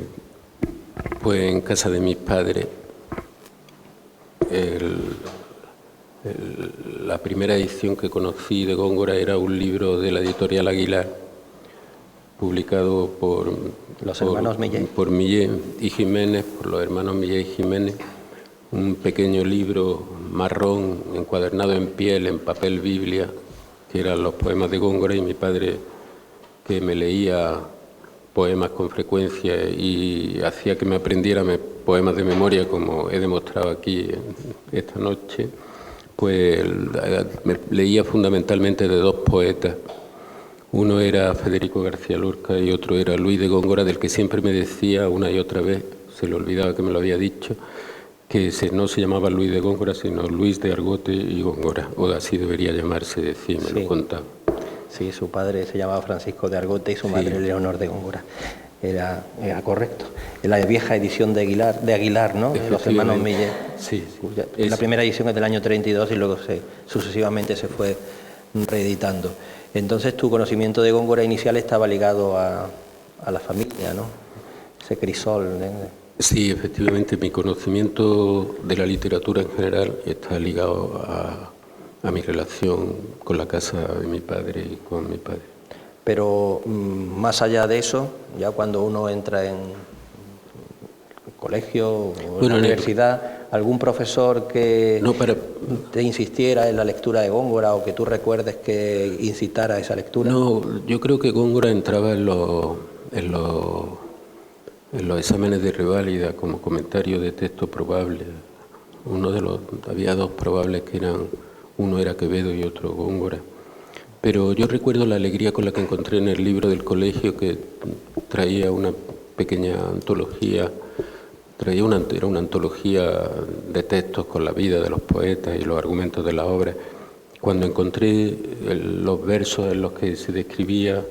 S2: en casa de mis padres. La primera edición que conocí de Góngora era un libro de la editorial Aguilar, publicado por
S1: los hermanos Millé.
S2: Por Millé y Jiménez, por los hermanos Millé y Jiménez, un pequeño libro marrón, encuadernado en piel, en papel Biblia, que eran los poemas de Góngora, y mi padre, que me leía poemas con frecuencia y hacía que me aprendiera poemas de memoria, como he demostrado aquí esta noche, pues me leía fundamentalmente de dos poetas. Uno era Federico García Lorca y otro era Luis de Góngora, del que siempre me decía una y otra vez, se le olvidaba que me lo había dicho, que no se llamaba Luis de Góngora, sino Luis de Argote y Góngora, o así debería llamarse, decía, me lo contaba.
S1: Sí, su padre se llamaba Francisco de Argote y su madre Leonor de Góngora. Era correcto. En la vieja edición de Aguilar, ¿no? De los hermanos Millé.
S2: Sí.
S1: La primera edición es del año 32 y luego sucesivamente se fue reeditando. Entonces tu conocimiento de Góngora inicial estaba ligado a la familia, ¿no? Ese crisol.
S2: Sí, efectivamente, mi conocimiento de la literatura en general está ligado a mi relación con la casa de mi padre y con mi padre.
S1: Pero más allá de eso, ya cuando uno entra en colegio o en la universidad, ¿algún profesor que te insistiera en la lectura de Góngora o que tú recuerdes que incitara a esa lectura?
S2: No, yo creo que Góngora entraba en los exámenes de reválida como comentario de texto probable. Había dos probables que uno era Quevedo y otro Góngora. Pero yo recuerdo la alegría con la que encontré en el libro del colegio, que traía una pequeña antología, era una antología de textos con la vida de los poetas y los argumentos de la obra. Cuando encontré los versos en los que se describía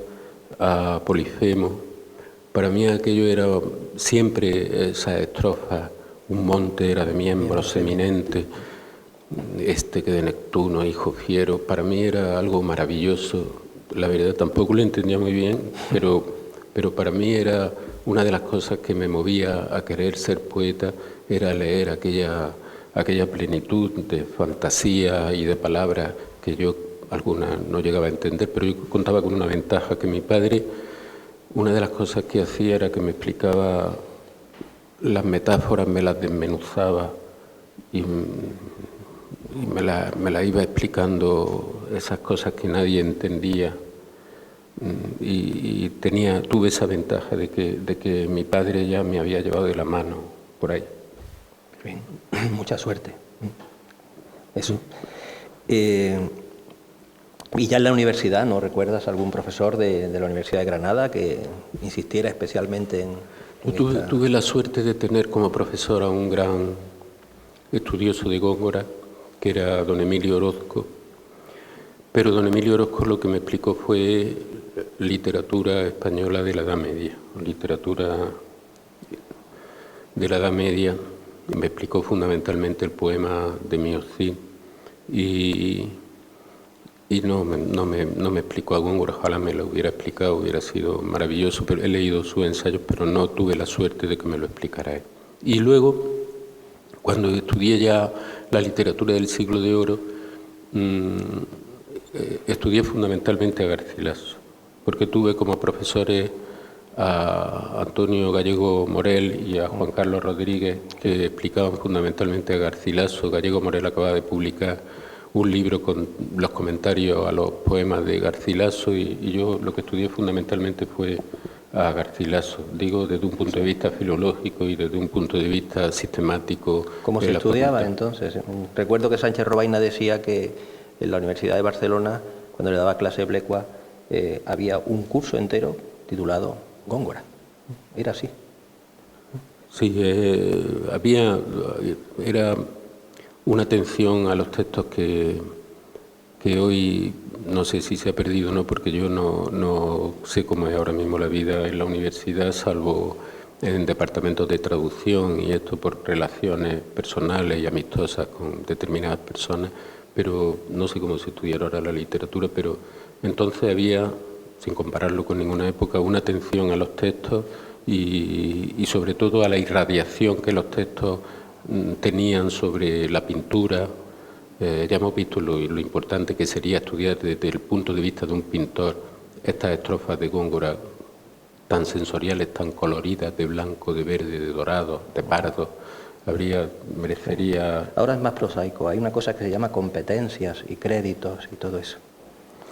S2: a Polifemo, para mí aquello era siempre esa estrofa: un monte era de miembros eminentes, que de Neptuno, hijo fiero. Para mí era algo maravilloso. La verdad tampoco lo entendía muy bien, pero para mí era una de las cosas que me movía a querer ser poeta, era leer aquella plenitud de fantasía y de palabras que yo algunas no llegaba a entender, pero yo contaba con una ventaja, que mi padre, una de las cosas que hacía era que me explicaba las metáforas, me las desmenuzaba y me la iba explicando, esas cosas que nadie entendía. Y tuve esa ventaja de que mi padre ya me había llevado de la mano por ahí.
S1: Bien, mucha suerte. Eso. Y ya en la universidad, ¿no recuerdas algún profesor de la Universidad de Granada que insistiera especialmente en
S2: tuve la suerte de tener como profesor a un gran estudioso de Góngora, que era don Emilio Orozco. Pero don Emilio Orozco lo que me explicó fue literatura española de la Edad Media, literatura de la Edad Media. Me explicó fundamentalmente el poema de Miocid y no me explicó a Góngora. Ojalá me lo hubiera explicado, hubiera sido maravilloso, pero he leído sus ensayos, pero no tuve la suerte de que me lo explicara él. Y luego, cuando estudié ya la literatura del siglo de oro, estudié fundamentalmente a Garcilaso, porque tuve como profesores a Antonio Gallego Morel y a Juan Carlos Rodríguez, que explicaban fundamentalmente a Garcilaso. Gallego Morel acababa de publicar un libro con los comentarios a los poemas de Garcilaso y yo lo que estudié fundamentalmente fue a Garcilaso, digo desde un punto de vista filológico y desde un punto de vista sistemático.
S1: ¿Cómo se estudiaba entonces? Recuerdo que Sánchez Robaina decía que en la Universidad de Barcelona, cuando le daba clase Blecua, había un curso entero titulado Góngora. Era así.
S2: Sí, era una atención a los textos que hoy no sé si se ha perdido o no, porque yo no sé cómo es ahora mismo la vida en la universidad, salvo en departamentos de traducción y esto por relaciones personales y amistosas con determinadas personas, pero no sé cómo se estudiará ahora la literatura, pero entonces había, sin compararlo con ninguna época, una atención a los textos y sobre todo a la irradiación que los textos tenían sobre la pintura. Ya hemos visto lo importante que sería estudiar desde el punto de vista de un pintor estas estrofas de Góngora tan sensoriales, tan coloridas, de blanco, de verde, de dorado, de pardo. Merecería...
S1: Ahora es más prosaico, hay una cosa que se llama competencias y créditos y todo eso,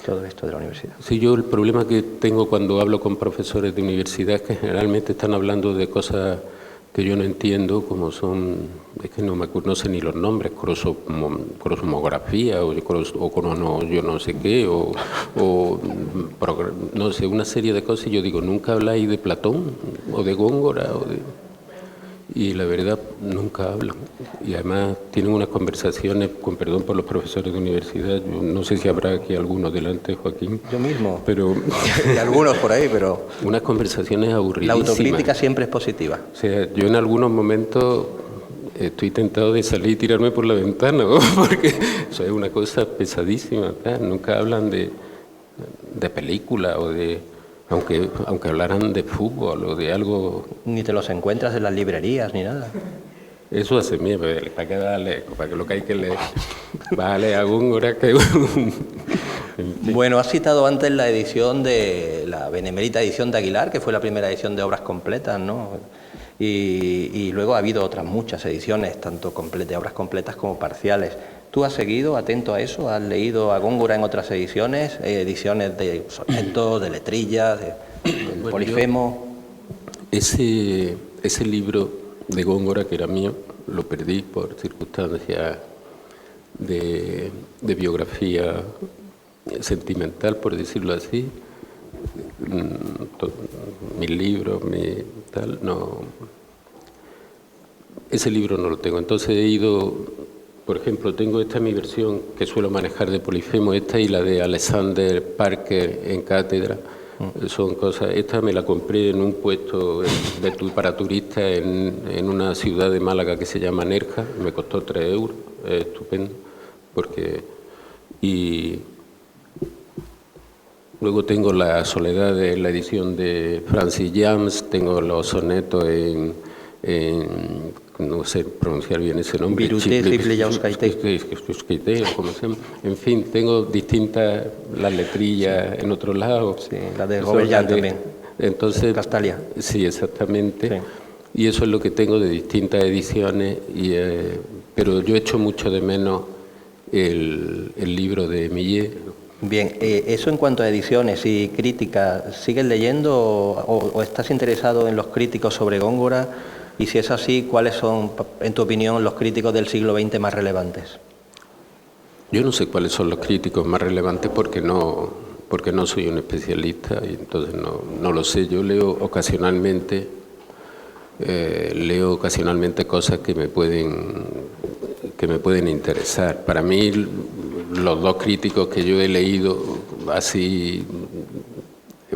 S1: todo esto de la universidad.
S2: Sí, yo el problema que tengo cuando hablo con profesores de universidad es que generalmente están hablando de cosas que yo no entiendo, como son, es que no sé ni los nombres, crosmografía o yo no sé qué, o no sé, una serie de cosas, y yo digo, nunca habláis de Platón o de Góngora y la verdad nunca hablan, y además tienen unas conversaciones, con perdón por los profesores de universidad, yo no sé si habrá aquí algunos delante, Joaquín.
S1: Yo mismo,
S2: pero
S1: y algunos por ahí, pero...
S2: Unas conversaciones aburridísimas.
S1: La autocrítica siempre es positiva.
S2: O sea, yo en algunos momentos estoy tentado de salir y tirarme por la ventana, ¿no? Porque eso es una cosa pesadísima, ¿verdad? Nunca hablan de película o de... Aunque hablaran de fútbol o de algo...
S1: Ni te los encuentras en las librerías ni nada.
S2: Eso hace miedo, ¿para qué darle? Para que lo que hay que leer. Vale, a Góngora que... En
S1: Bueno, has citado antes la edición de la benemérita edición de Aguilar, que fue la primera edición de obras completas, ¿no? Y luego ha habido otras muchas ediciones, tanto de obras completas como parciales. ¿Tú has seguido atento a eso? ¿Has leído a Góngora en otras ediciones? Ediciones de sonetos, de letrillas, del Polifemo.
S2: Ese libro de Góngora, que era mío, lo perdí por circunstancias de biografía sentimental, por decirlo así. Mis libros, ese libro no lo tengo. Entonces he ido, por ejemplo, tengo esta mi versión que suelo manejar de Polifemo, esta y la de Alexander Parker en Cátedra. Son cosas, esta me la compré en un puesto para turistas en una ciudad de Málaga que se llama Nerja, me costó 3 euros, es estupendo, y luego tengo La soledad de la edición de Francis James, tengo los sonetos en no sé pronunciar bien ese nombre. En fin, tengo distintas, las letrillas en otro lado.
S1: Sí, la de Gobellán también.
S2: Entonces,
S1: Castalia.
S2: Sí, exactamente.
S1: Sí.
S2: Y eso es lo que tengo de distintas ediciones, pero yo echo mucho de menos el libro de Millet.
S1: Bien, eso en cuanto a ediciones y críticas, ¿sigues leyendo o estás interesado en los críticos sobre Góngora? Y si es así, ¿cuáles son, en tu opinión, los críticos del siglo XX más relevantes?
S2: Yo no sé cuáles son los críticos más relevantes porque no soy un especialista y entonces no lo sé. Yo leo ocasionalmente cosas que me pueden interesar. Para mí, los 2 críticos que yo he leído así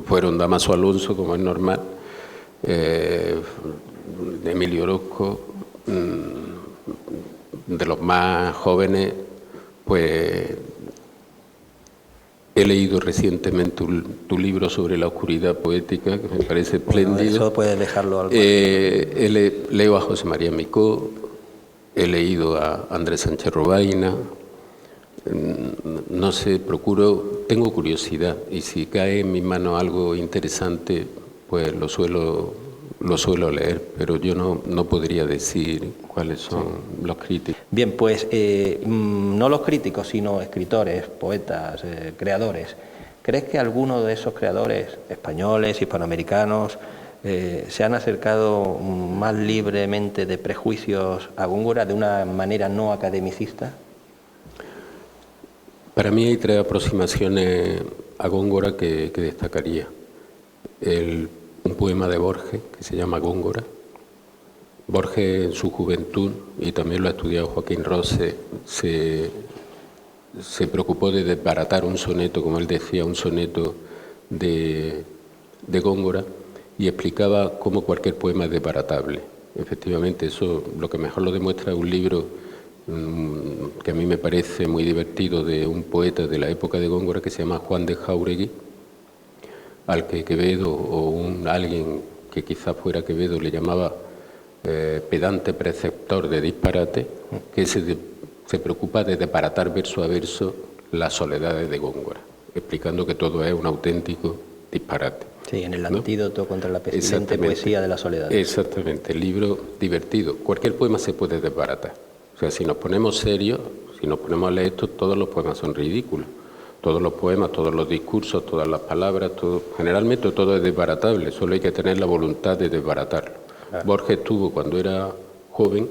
S2: fueron Dámaso Alonso, como es normal, de Emilio Orozco, de los más jóvenes, pues he leído recientemente tu libro sobre la oscuridad poética, que me parece espléndido.
S1: Bueno, eso puedes dejarlo al
S2: leo a José María Micó, he leído a Andrés Sánchez Robaina, no sé, tengo curiosidad y si cae en mi mano algo interesante, pues lo suelo leer, pero yo no podría decir cuáles son los críticos.
S1: Bien, pues no los críticos, sino escritores, poetas, creadores. ¿Crees que alguno de esos creadores españoles, hispanoamericanos, se han acercado más libremente de prejuicios a Góngora de una manera no academicista?
S2: Para mí hay 3 aproximaciones a Góngora que destacaría. Un poema de Borges que se llama Góngora. Borges en su juventud, y también lo ha estudiado Joaquín Rose, se preocupó de desbaratar un soneto, como él decía, un soneto de Góngora, y explicaba cómo cualquier poema es desbaratable. Efectivamente, eso lo que mejor lo demuestra es un libro que a mí me parece muy divertido, de un poeta de la época de Góngora que se llama Juan de Jáuregui, al que Quevedo o alguien que quizás fuera Quevedo le llamaba pedante preceptor de disparate, que se preocupa de desbaratar verso a verso las soledades de Góngora, explicando que todo es un auténtico disparate.
S1: Sí, en el antídoto contra la pestilente poesía de la soledad.
S2: Exactamente, el libro divertido. Cualquier poema se puede desbaratar. O sea, si nos ponemos serios, si nos ponemos a leer esto, todos los poemas son ridículos. Todos los poemas, todos los discursos, todas las palabras, generalmente todo es desbaratable, solo hay que tener la voluntad de desbaratarlo. Claro. Borges tuvo, cuando era joven,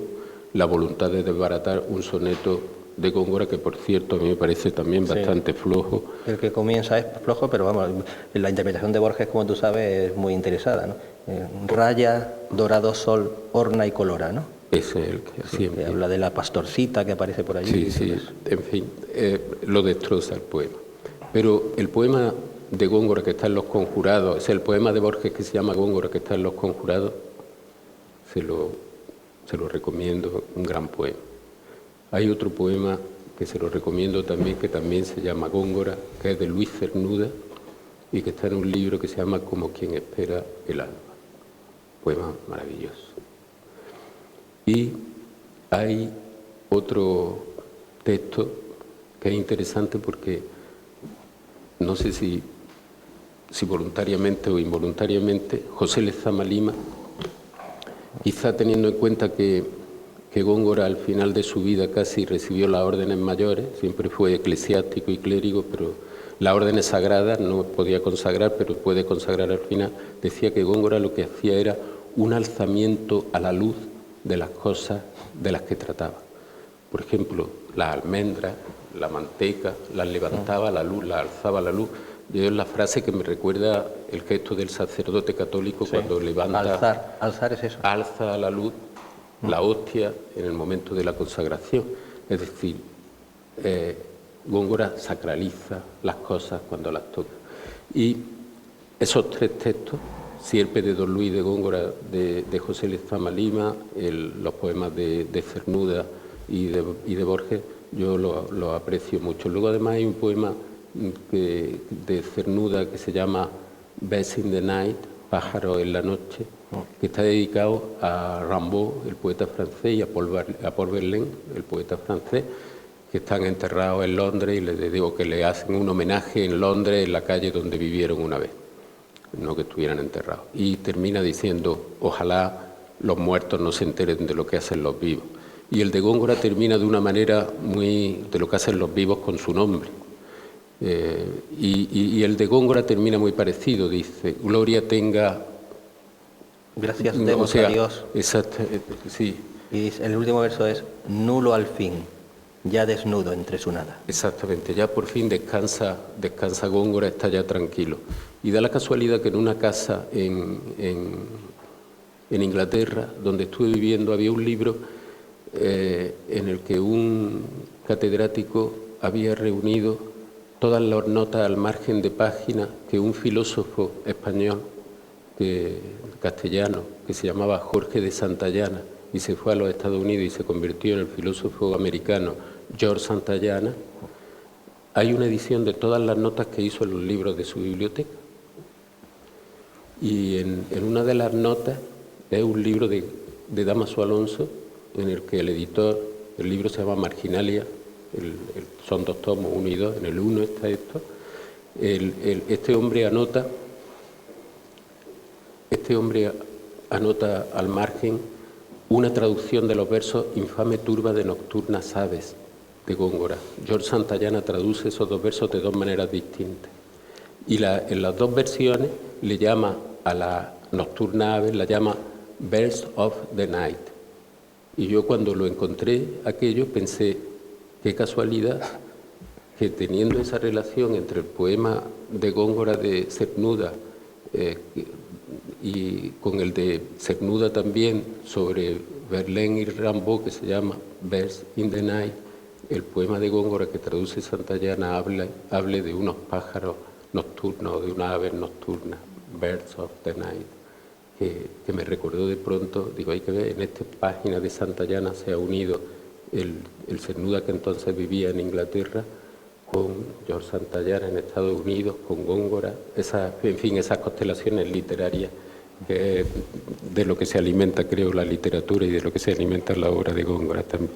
S2: la voluntad de desbaratar un soneto de Góngora, que por cierto a mí me parece también bastante flojo.
S1: El que comienza es flojo, pero vamos, la interpretación de Borges, como tú sabes, es muy interesada, ¿no? Raya, dorado sol, orna y colora, ¿no?
S2: Ese es el que siempre.
S1: Que habla de la pastorcita que aparece por allí.
S2: Sí, en fin, lo destroza el poema. Pero el poema de Góngora que está en Los Conjurados, es el poema de Borges que se llama Góngora que está en Los Conjurados, se lo recomiendo, un gran poema. Hay otro poema que se lo recomiendo también, que también se llama Góngora, que es de Luis Cernuda y que está en un libro que se llama Como quien espera el alba. Poema maravilloso. Y hay otro texto que es interesante porque no sé si voluntariamente o involuntariamente, José Lezama Lima, quizá teniendo en cuenta que Góngora al final de su vida casi recibió las órdenes mayores, siempre fue eclesiástico y clérigo, pero las órdenes sagradas no podía consagrar, pero puede consagrar al final. Decía que Góngora lo que hacía era un alzamiento a la luz de las cosas de las que trataba. Por ejemplo, las almendras, la manteca, las levantaba a la luz, las alzaba a la luz. Yo es la frase que me recuerda el gesto del sacerdote católico, sí, cuando levanta...
S1: Alzar es eso.
S2: Alza a la luz la hostia en el momento de la consagración. Es decir, Góngora sacraliza las cosas cuando las toca. Y esos tres textos, Sierpe de Don Luis de Góngora, de José Lezama Lima, los poemas de Cernuda y de Borges, yo lo aprecio mucho. Luego además hay un poema de Cernuda que se llama Birds in the Night, Pájaros en la noche, que está dedicado a Rimbaud, el poeta francés, y a Paul Verlaine, el poeta francés, que están enterrados en Londres, y les digo que le hacen un homenaje en Londres, en la calle donde vivieron una vez, no que estuvieran enterrados. Y termina diciendo, ojalá los muertos no se enteren de lo que hacen los vivos. Y el de Góngora termina de una manera muy de lo que hacen los vivos con su nombre. Y el de Góngora termina muy parecido, dice, gloria tenga...
S1: Gracias demos a Dios.
S2: Exacto, sí.
S1: Y dice, el último verso es, nulo al fin, ya desnudo entre su nada.
S2: Exactamente, ya por fin descansa Góngora, está ya tranquilo. Y da la casualidad que en una casa en Inglaterra, donde estuve viviendo, había un libro en el que un catedrático había reunido todas las notas al margen de página que un filósofo español, castellano, que se llamaba Jorge de Santayana, y se fue a los Estados Unidos y se convirtió en el filósofo americano George Santayana. Hay una edición de todas las notas que hizo en los libros de su biblioteca. Y en una de las notas es un libro de Dámaso Alonso, en el que el editor, el libro se llama Marginalia, son 2 tomos, 1 y 2, en el 1 está esto. Este hombre anota al margen una traducción de los versos Infame turba de nocturnas aves de Góngora. George Santayana traduce esos 2 versos de 2 maneras distintas. Y en las 2 versiones le llama a la nocturna aves, la llama Birds of the Night. Y yo cuando lo encontré aquello pensé, qué casualidad que teniendo esa relación entre el poema de Góngora de Cernuda y con el de Cernuda también sobre Verlaine y Rimbaud, que se llama Birds in the Night, el poema de Góngora que traduce Santayana hable de unos pájaros nocturnos, de una ave nocturna, Birds of the Night, que me recordó de pronto, digo, hay que ver, en esta página de Santayana se ha unido el Cernuda que entonces vivía en Inglaterra con George Santayana en Estados Unidos, con Góngora, esas constelaciones literarias que de lo que se alimenta, creo, la literatura y de lo que se alimenta la obra de Góngora también.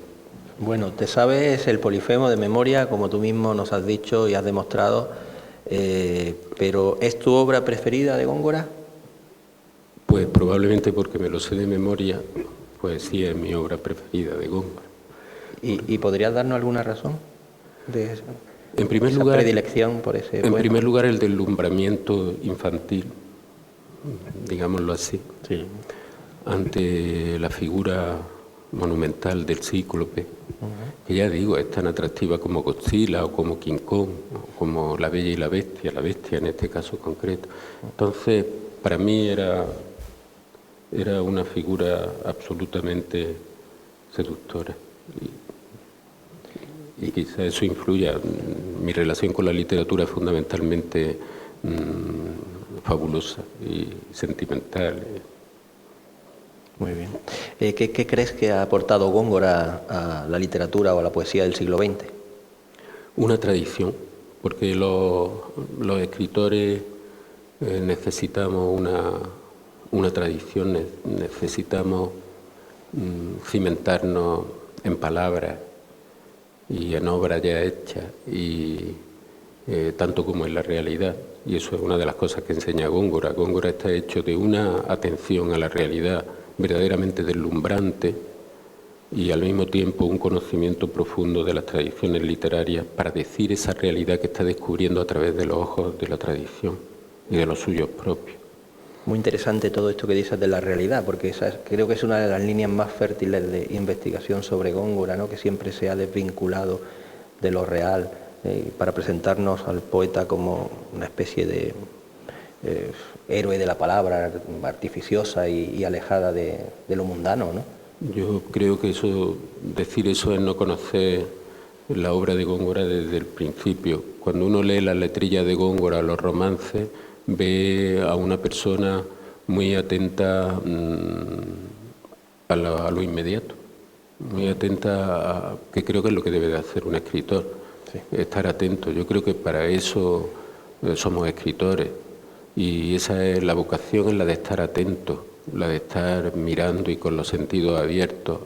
S1: Bueno, te sabes el Polifemo de memoria, como tú mismo nos has dicho y has demostrado, pero ¿es tu obra preferida de Góngora?
S2: Pues probablemente porque me lo sé de memoria, pues sí es mi obra preferida de Góngora.
S1: ¿Y podrías darnos alguna razón de eso?
S2: En primer lugar,
S1: predilección por ese
S2: en primer lugar, el deslumbramiento infantil, digámoslo así,
S1: sí,
S2: ante la figura monumental del cíclope, que ya digo, es tan atractiva como Godzilla o como King Kong, o como La Bella y la Bestia en este caso concreto. Entonces, para mí era una figura absolutamente seductora. Y quizá eso influya. Mi relación con la literatura es fundamentalmente fabulosa y sentimental.
S1: Muy bien. ¿Qué crees que ha aportado Góngora a la literatura o a la poesía del siglo XX?
S2: Una tradición, porque los escritores necesitamos una tradición, necesitamos cimentarnos en palabras y en obras ya hechas y tanto como en la realidad. Y eso es una de las cosas que enseña Góngora. Góngora está hecho de una atención a la realidad verdaderamente deslumbrante y al mismo tiempo un conocimiento profundo de las tradiciones literarias para decir esa realidad que está descubriendo a través de los ojos de la tradición y de los suyos propios.
S1: Muy interesante todo esto que dices de la realidad, porque creo que es una de las líneas más fértiles de investigación sobre Góngora, ¿no? Que siempre se ha desvinculado de lo real para presentarnos al poeta como una especie de héroe de la palabra, artificiosa y alejada de lo mundano, ¿no?
S2: Yo creo que decir eso es no conocer la obra de Góngora desde el principio. Cuando uno lee las letrillas de Góngora, los romances, ve a una persona muy atenta a lo inmediato, muy atenta que creo que es lo que debe de hacer un escritor, sí. Estar atento. Yo creo que para eso somos escritores y esa es la vocación, es la de estar atento, la de estar mirando y con los sentidos abiertos.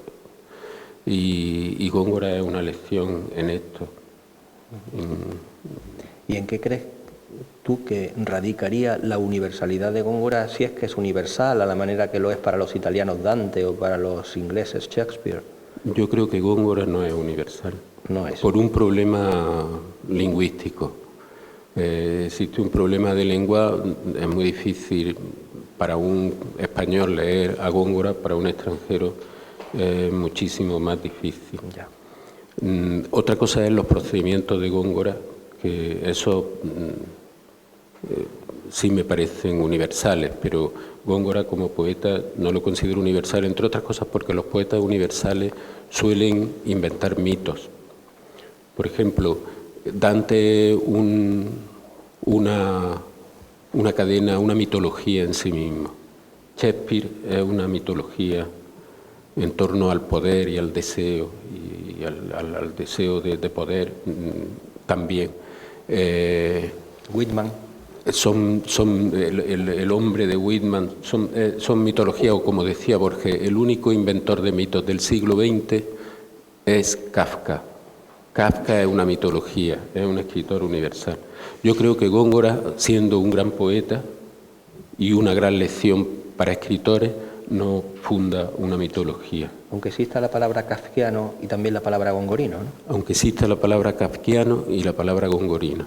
S2: Y Góngora es una lección en esto.
S1: ¿Y en qué crees tú que radicaría la universalidad de Góngora, si es que es universal, a la manera que lo es para los italianos Dante o para los ingleses Shakespeare?
S2: Yo creo que Góngora no es universal.
S1: No es.
S2: Por un problema lingüístico. Existe un problema de lengua, es muy difícil para un español leer a Góngora, para un extranjero es muchísimo más difícil.
S1: Ya.
S2: Otra cosa es los procedimientos de Góngora, que eso sí me parecen universales, pero Góngora como poeta no lo considero universal, entre otras cosas porque los poetas universales suelen inventar mitos. Por ejemplo, Dante es una cadena, una mitología en sí mismo. Shakespeare es una mitología en torno al poder y al deseo, y al deseo de poder también.
S1: Whitman.
S2: El hombre de Whitman son mitología, o como decía Borges, el único inventor de mitos del siglo XX es Kafka. Kafka es una mitología, es un escritor universal. Yo creo que Góngora, siendo un gran poeta y una gran lección para escritores, no funda una mitología.
S1: Aunque exista la palabra kafkiano y también la palabra gongorino, ¿no?
S2: Aunque exista la palabra kafkiano y la palabra gongorino.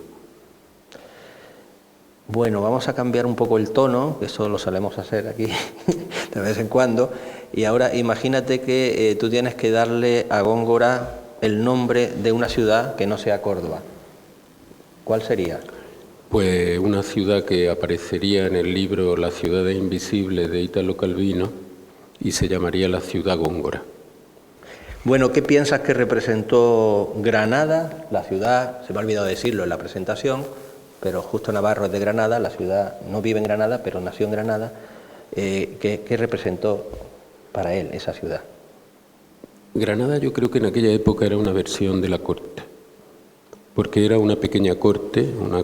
S1: Bueno, vamos a cambiar un poco el tono, que eso lo solemos hacer aquí de vez en cuando, y ahora imagínate que tú tienes que darle a Góngora el nombre de una ciudad que no sea Córdoba. ¿Cuál sería?
S2: Pues una ciudad que aparecería en el libro La ciudad invisible de Italo Calvino y se llamaría la ciudad Góngora.
S1: Bueno, ¿qué piensas que representó Granada? La ciudad, se me ha olvidado decirlo en la presentación, pero Justo Navarro es de Granada, la ciudad no vive en Granada, pero nació en Granada. ¿Qué representó para él esa ciudad?
S2: Granada yo creo que en aquella época era una versión de la corte, porque era una pequeña corte, una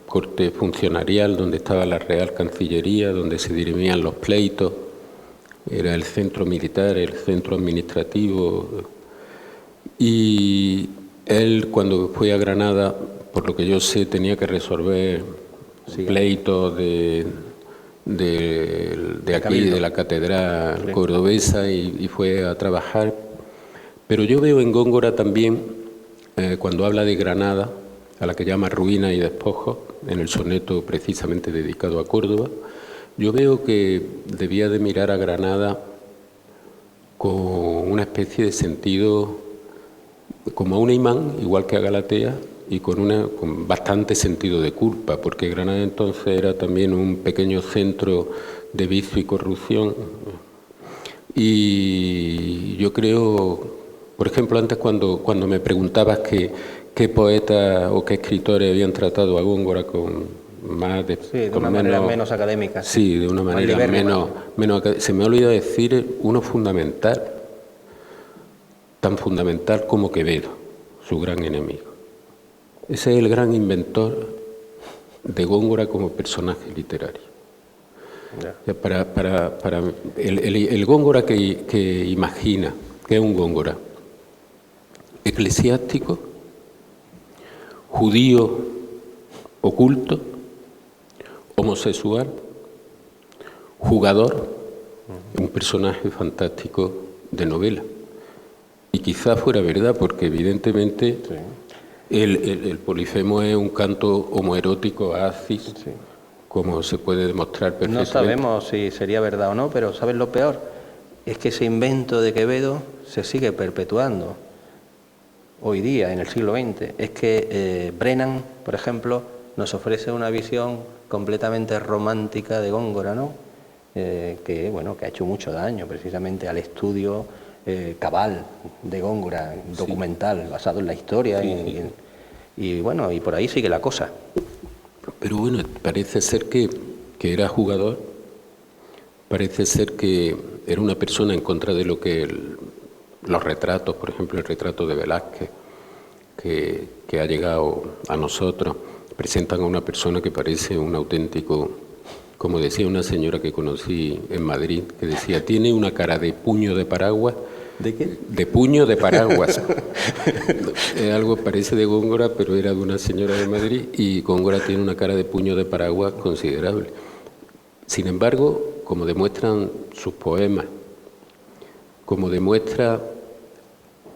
S2: corte funcionarial donde estaba la Real Cancillería, donde se dirimían los pleitos, era el centro militar, el centro administrativo. Y él, cuando fue a Granada, por lo que yo sé, tenía que resolver pleitos de aquí, de la catedral cordobesa, y fue a trabajar. Pero yo veo en Góngora también, cuando habla de Granada, a la que llama ruina y despojo, en el soneto precisamente dedicado a Córdoba, yo veo que debía de mirar a Granada con una especie de sentido, como a un imán, igual que a Galatea, y con bastante sentido de culpa, porque Granada entonces era también un pequeño centro de vicio y corrupción. Y yo creo, por ejemplo, antes cuando me preguntabas qué poetas o qué escritores habían tratado a Góngora con más
S1: de una manera menos académica.
S2: Sí, de una manera menos. Se me ha olvidado decir uno fundamental, tan fundamental como Quevedo, su gran enemigo. Ese es el gran inventor de Góngora como personaje literario. Yeah. Para el Góngora que imagina, que es un Góngora eclesiástico, judío oculto, homosexual, jugador, un personaje fantástico de novela. Y quizá fuera verdad, porque evidentemente el Polifemo es un canto homoerótico a Acis,
S1: Sí.
S2: como se puede demostrar perfectamente.
S1: No sabemos si sería verdad o no, pero ¿sabes lo peor? Es que ese invento de Quevedo se sigue perpetuando hoy día, en el siglo XX. Es que Brennan, por ejemplo, nos ofrece una visión completamente romántica de Góngora, ¿no? Que ha hecho mucho daño precisamente al estudio cabal de Góngora, documental, basado en la historia. Y por ahí sigue la cosa.
S2: Pero bueno, parece ser que era jugador, parece ser que era una persona en contra de lo que los retratos, por ejemplo el retrato de Velázquez, que ha llegado a nosotros, presentan a una persona que parece un auténtico, como decía una señora que conocí en Madrid, que decía, tiene una cara de puño de paraguas.
S1: ¿De qué?
S2: De puño de paraguas. Algo parece de Góngora, pero era de una señora de Madrid, y Góngora tiene una cara de puño de paraguas considerable. Sin embargo, como demuestran sus poemas, como demuestra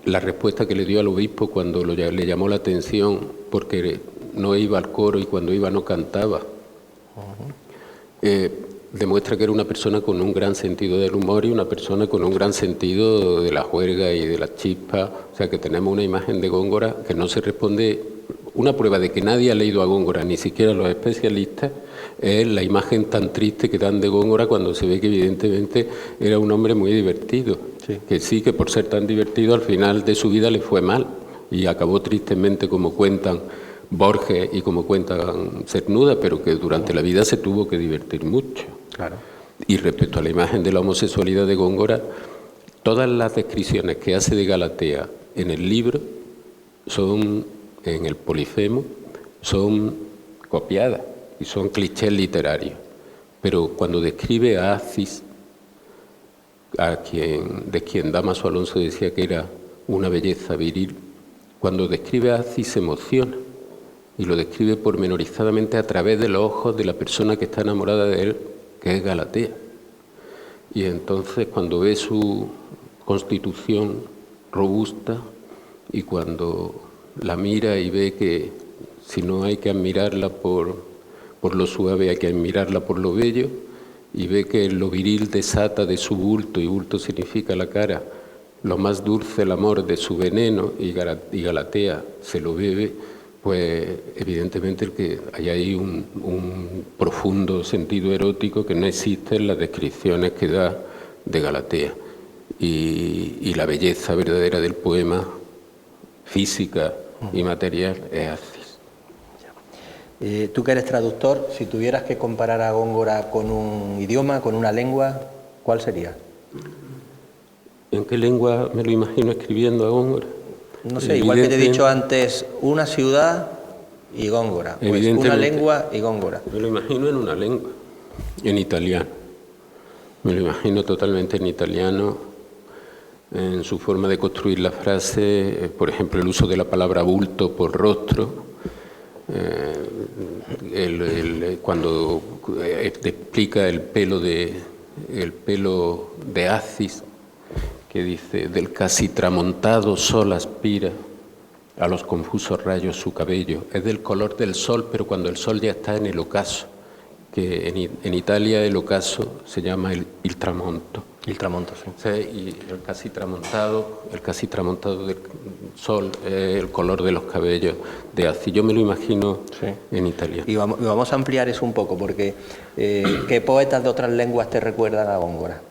S2: la respuesta que le dio al obispo cuando le llamó la atención porque no iba al coro y cuando iba no cantaba, demuestra que era una persona con un gran sentido del humor y una persona con un gran sentido de la juerga y de la chispa. O sea, que tenemos una imagen de Góngora que no se responde. Una prueba de que nadie ha leído a Góngora, ni siquiera los especialistas, es la imagen tan triste que dan de Góngora cuando se ve que evidentemente era un hombre muy divertido.
S1: Sí.
S2: Que por ser tan divertido al final de su vida le fue mal y acabó tristemente, como cuentan Borges y como cuentan Cernuda, pero que durante la vida se tuvo que divertir mucho.
S1: Claro.
S2: Y respecto a la imagen de la homosexualidad de Góngora, todas las descripciones que hace de Galatea en el libro son, en el Polifemo, son copiadas y son clichés literarios. Pero cuando describe a Acis, de quien Dámaso Alonso decía que era una belleza viril, cuando describe a Acis se emociona y lo describe pormenorizadamente a través de los ojos de la persona que está enamorada de él, que es Galatea. Y entonces cuando ve su constitución robusta y cuando la mira y ve que si no hay que admirarla por lo suave, hay que admirarla por lo bello, y ve que lo viril desata de su bulto, y bulto significa la cara, lo más dulce el amor de su veneno, y Galatea se lo bebe, pues evidentemente que hay ahí un profundo sentido erótico que no existe en las descripciones que da de Galatea. Y la belleza verdadera del poema, física y material, es Acis.
S1: Tú que eres traductor, si tuvieras que comparar a Góngora con un idioma, con una lengua, ¿cuál sería?
S2: ¿En qué lengua me lo imagino escribiendo a Góngora?
S1: No sé, igual que te he dicho antes, una ciudad y Góngora, pues una lengua y Góngora.
S2: Me lo imagino en una lengua, en italiano. Me lo imagino totalmente en italiano, en su forma de construir la frase, por ejemplo, el uso de la palabra bulto por rostro, cuando explica el pelo de Acis, que dice, del casi tramontado sol aspira a los confusos rayos su cabello. Es del color del sol, pero cuando el sol ya está en el ocaso, que en Italia el ocaso se llama il tramonto.
S1: Il tramonto, sí.
S2: Sí, y el casi tramontado del sol, el color de los cabellos de Acis. Yo me lo imagino en italiano.
S1: Y vamos a ampliar eso un poco, porque ¿qué poetas de otras lenguas te recuerdan a Góngora?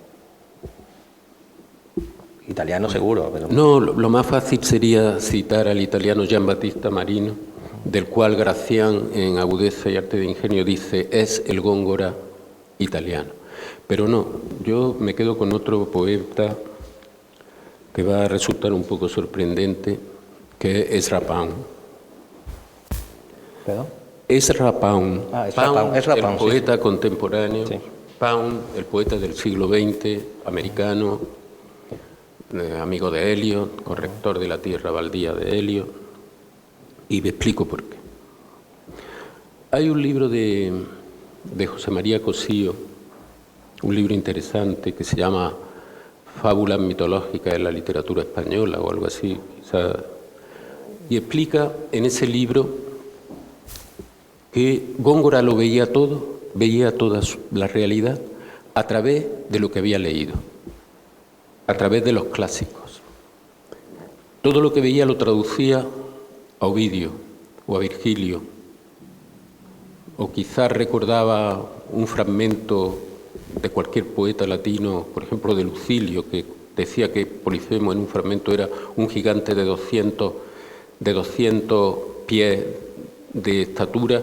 S1: Italiano seguro. Pero...
S2: No, lo más fácil sería citar al italiano Giambattista Marino, del cual Gracián en Agudeza y Arte de Ingenio dice, es el Góngora italiano. Pero no, yo me quedo con otro poeta que va a resultar un poco sorprendente, que es Ezra Pound.
S1: ¿Perdón?
S2: Ezra Pound.
S1: Pound,
S2: el poeta contemporáneo.
S1: Sí.
S2: Pound, el poeta del siglo XX, americano, amigo de Eliot, corrector de la tierra baldía de Eliot. Y me explico por qué. Hay un libro de José María Cosío, un libro interesante que se llama Fábulas mitológicas en la literatura española o algo así, y explica en ese libro que Góngora lo veía todo, veía toda la realidad a través de lo que había leído, a través de los clásicos. Todo lo que veía lo traducía a Ovidio o a Virgilio, o quizás recordaba un fragmento de cualquier poeta latino, por ejemplo de Lucilio, que decía que Polifemo en un fragmento era un gigante de 200 pies de estatura,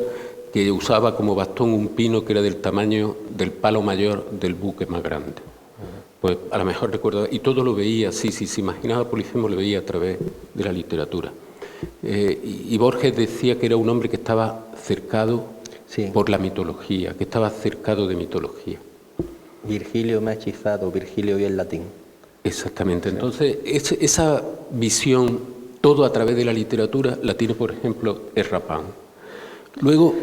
S2: que usaba como bastón un pino que era del tamaño del palo mayor del buque más grande. Pues a lo mejor recuerdo, y todo lo veía, sí, se imaginaba Polifemo, lo veía a través de la literatura. Y Borges decía que era un hombre que estaba cercado por la mitología, que estaba cercado de mitología.
S1: Virgilio me ha hechizado, Virgilio y el latín.
S2: Exactamente, entonces esa visión, todo a través de la literatura, la tiene, por ejemplo, Rapin. Luego,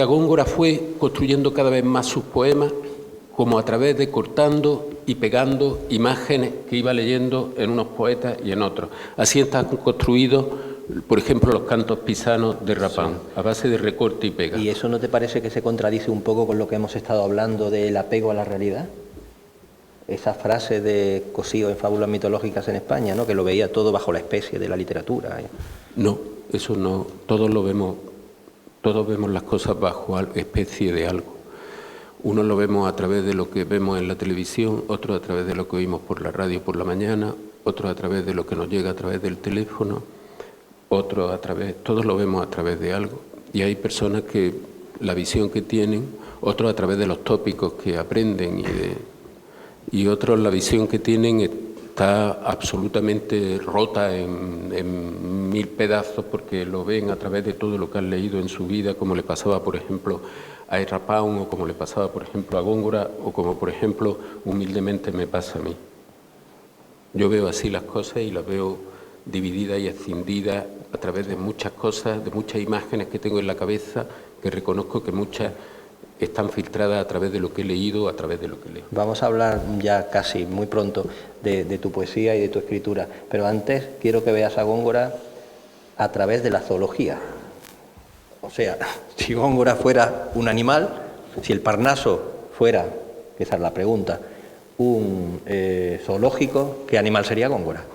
S2: Góngora fue construyendo cada vez más sus poemas, como a través de cortando y pegando imágenes que iba leyendo en unos poetas y en otros. Así están construidos, por ejemplo, los cantos pisanos de Rapin, a base de recorte y pega.
S1: ¿Y eso no te parece que se contradice un poco con lo que hemos estado hablando del apego a la realidad? Esa frase de Cosío en Fábulas mitológicas en España, ¿no? Que lo veía todo bajo la especie de la literatura.
S2: No, eso no. Todos vemos las cosas bajo especie de algo. Uno lo vemos a través de lo que vemos en la televisión, otro a través de lo que oímos por la radio por la mañana, otro a través de lo que nos llega a través del teléfono, otro a través, todos lo vemos a través de algo. Y hay personas que la visión que tienen, otros a través de los tópicos que aprenden y otros la visión que tienen está absolutamente rota en 1000 pedazos porque lo ven a través de todo lo que han leído en su vida, como le pasaba, por ejemplo, a Rapin, o como le pasaba, por ejemplo, a Góngora, o como, por ejemplo, humildemente me pasa a mí. Yo veo así las cosas y las veo divididas y escindidas a través de muchas cosas, de muchas imágenes que tengo en la cabeza, que reconozco que muchas están filtradas a través de lo que he leído, a través de lo que leo.
S1: Vamos a hablar ya casi muy pronto de tu poesía y de tu escritura, pero antes quiero que veas a Góngora a través de la zoología. O sea, si Góngora fuera un animal, si el Parnaso fuera, que esa es la pregunta, un zoológico, ¿qué animal sería Góngora?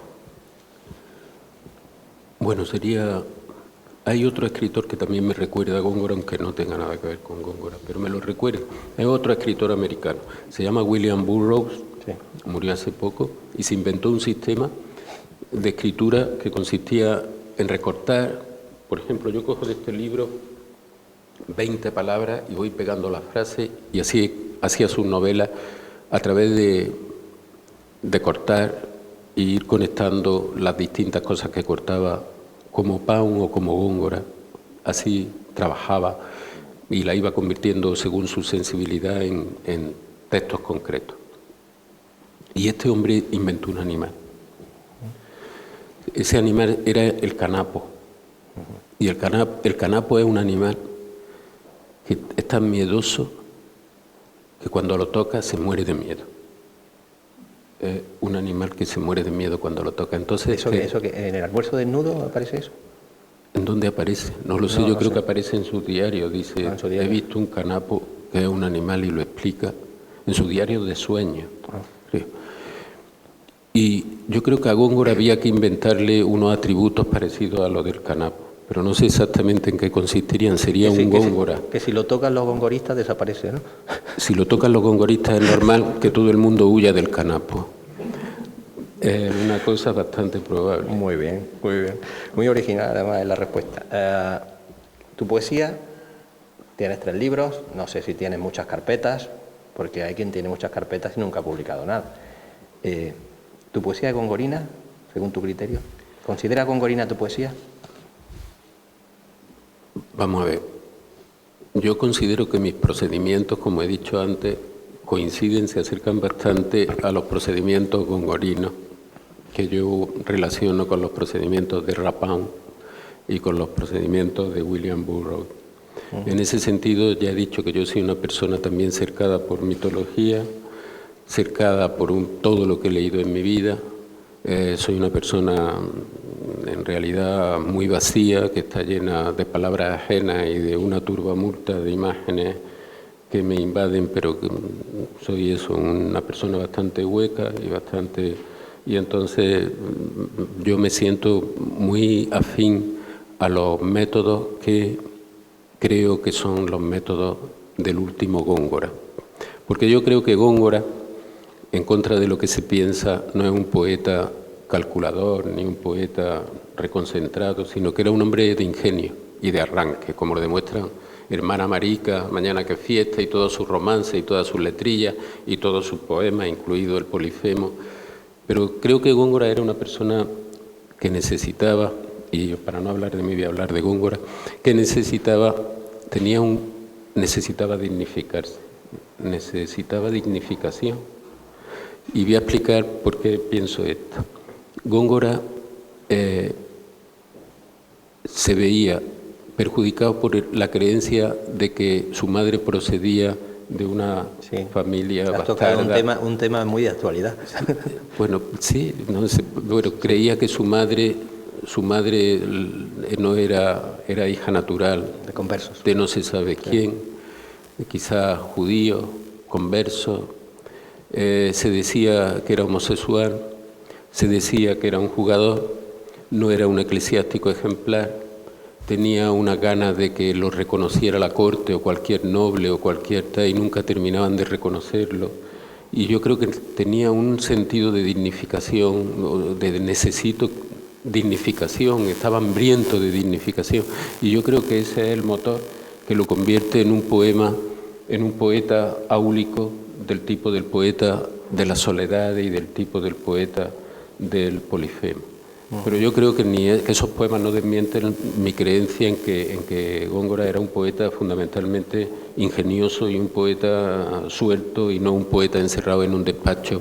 S2: Bueno, hay otro escritor que también me recuerda a Góngora, aunque no tenga nada que ver con Góngora, pero me lo recuerda. Es otro escritor americano, se llama William Burroughs, sí. Murió hace poco, y se inventó un sistema de escritura que consistía en recortar. Por ejemplo, yo cojo de este libro 20 palabras y voy pegando las frases, y así hacía sus novelas a través de cortar e ir conectando las distintas cosas que cortaba, como Pound o como Góngora. Así trabajaba y la iba convirtiendo según su sensibilidad en textos concretos. Y este hombre inventó un animal. Ese animal era el canapo. Y el canapo es un animal que es tan miedoso que cuando lo toca se muere de miedo. Es un animal que se muere de miedo cuando lo toca. Entonces,
S1: ¿Eso que en el almuerzo desnudo aparece eso?
S2: ¿En dónde aparece? No lo sé, yo creo que aparece en su diario. Dice, he visto un canapo que es un animal y lo explica en su diario de sueño. Creo. Y yo creo que a Góngora había que inventarle unos atributos parecidos a los del canapo, pero no sé exactamente en qué consistirían. Sería un Góngora.
S1: Que si lo tocan los gongoristas desaparece, ¿no?
S2: Si lo tocan los gongoristas es normal que todo el mundo huya del canapo. Es una cosa bastante probable.
S1: Muy bien, muy bien. Muy original además es la respuesta. Tu poesía, tienes 3 libros, no sé si tienes muchas carpetas, porque hay quien tiene muchas carpetas y nunca ha publicado nada. ¿Tu poesía es gongorina, según tu criterio? ¿Considera gongorina tu poesía?
S2: Vamos a ver. Yo considero que mis procedimientos, como he dicho antes, coinciden, se acercan bastante a los procedimientos gongorinos que yo relaciono con los procedimientos de Rapin y con los procedimientos de William Burroughs. En ese sentido, ya he dicho que yo soy una persona también cercada por mitología, cercada por todo lo que he leído en mi vida. Soy una persona en realidad muy vacía, que está llena de palabras ajenas y de una turbamulta de imágenes que me invaden, pero que soy eso, una persona bastante hueca y entonces yo me siento muy afín a los métodos que creo que son los métodos del último Góngora. Porque yo creo que Góngora, en contra de lo que se piensa, no es un poeta calculador ni un poeta reconcentrado, sino que era un hombre de ingenio y de arranque, como lo demuestran Hermana Marica, Mañana que fiesta, y todos sus romances y todas sus letrillas y todos sus poemas, incluido el Polifemo. Pero creo que Góngora era una persona que necesitaba, y para no hablar de mí voy a hablar de Góngora, que necesitaba dignificarse, necesitaba dignificación. Y voy a explicar por qué pienso esto. Góngora se veía perjudicado por la creencia de que su madre procedía de una familia bastarda.
S1: Un tema muy de actualidad.
S2: Bueno, sí, bueno, creía que su madre no era hija natural
S1: de conversos,
S2: de no se sabe quién, quizás judío, converso. Se decía que era homosexual, se decía que era un jugador, no era un eclesiástico ejemplar. Tenía una gana de que lo reconociera la corte o cualquier noble o cualquier tal, y nunca terminaban de reconocerlo. Y yo creo que tenía un sentido de dignificación, de necesito dignificación, estaba hambriento de dignificación. Y yo creo que ese es el motor que lo convierte en un poeta áulico, del tipo del poeta de la soledad y del tipo del poeta del Polifemo. Pero yo creo que esos poemas no desmienten mi creencia en que Góngora era un poeta fundamentalmente ingenioso y un poeta suelto y no un poeta encerrado en un despacho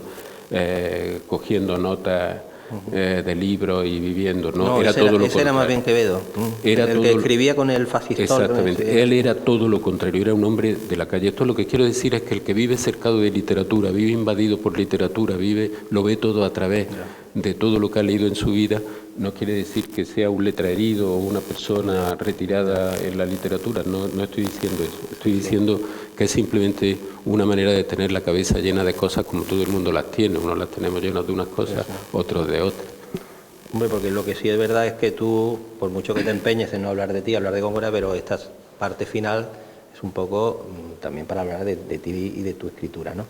S2: cogiendo notas de libros y viviendo. No, era todo lo contrario.
S1: Era más bien Quevedo, el que escribía con el fascistol.
S2: Exactamente, él era todo lo contrario, era un hombre de la calle. Esto lo que quiero decir es que el que vive cercado de literatura, vive invadido por literatura, lo ve todo a través de todo lo que ha leído en su vida, no quiere decir que sea un letraherido o una persona retirada en la literatura, no estoy diciendo eso, estoy diciendo que es simplemente una manera de tener la cabeza llena de cosas como todo el mundo las tiene, unos las tenemos llenas de unas cosas, otros de otras.
S1: Hombre, porque lo que sí es verdad es que tú, por mucho que te empeñes en no hablar de ti, hablar de Góngora, pero esta parte final es un poco también para hablar de ti y de tu escritura, ¿no?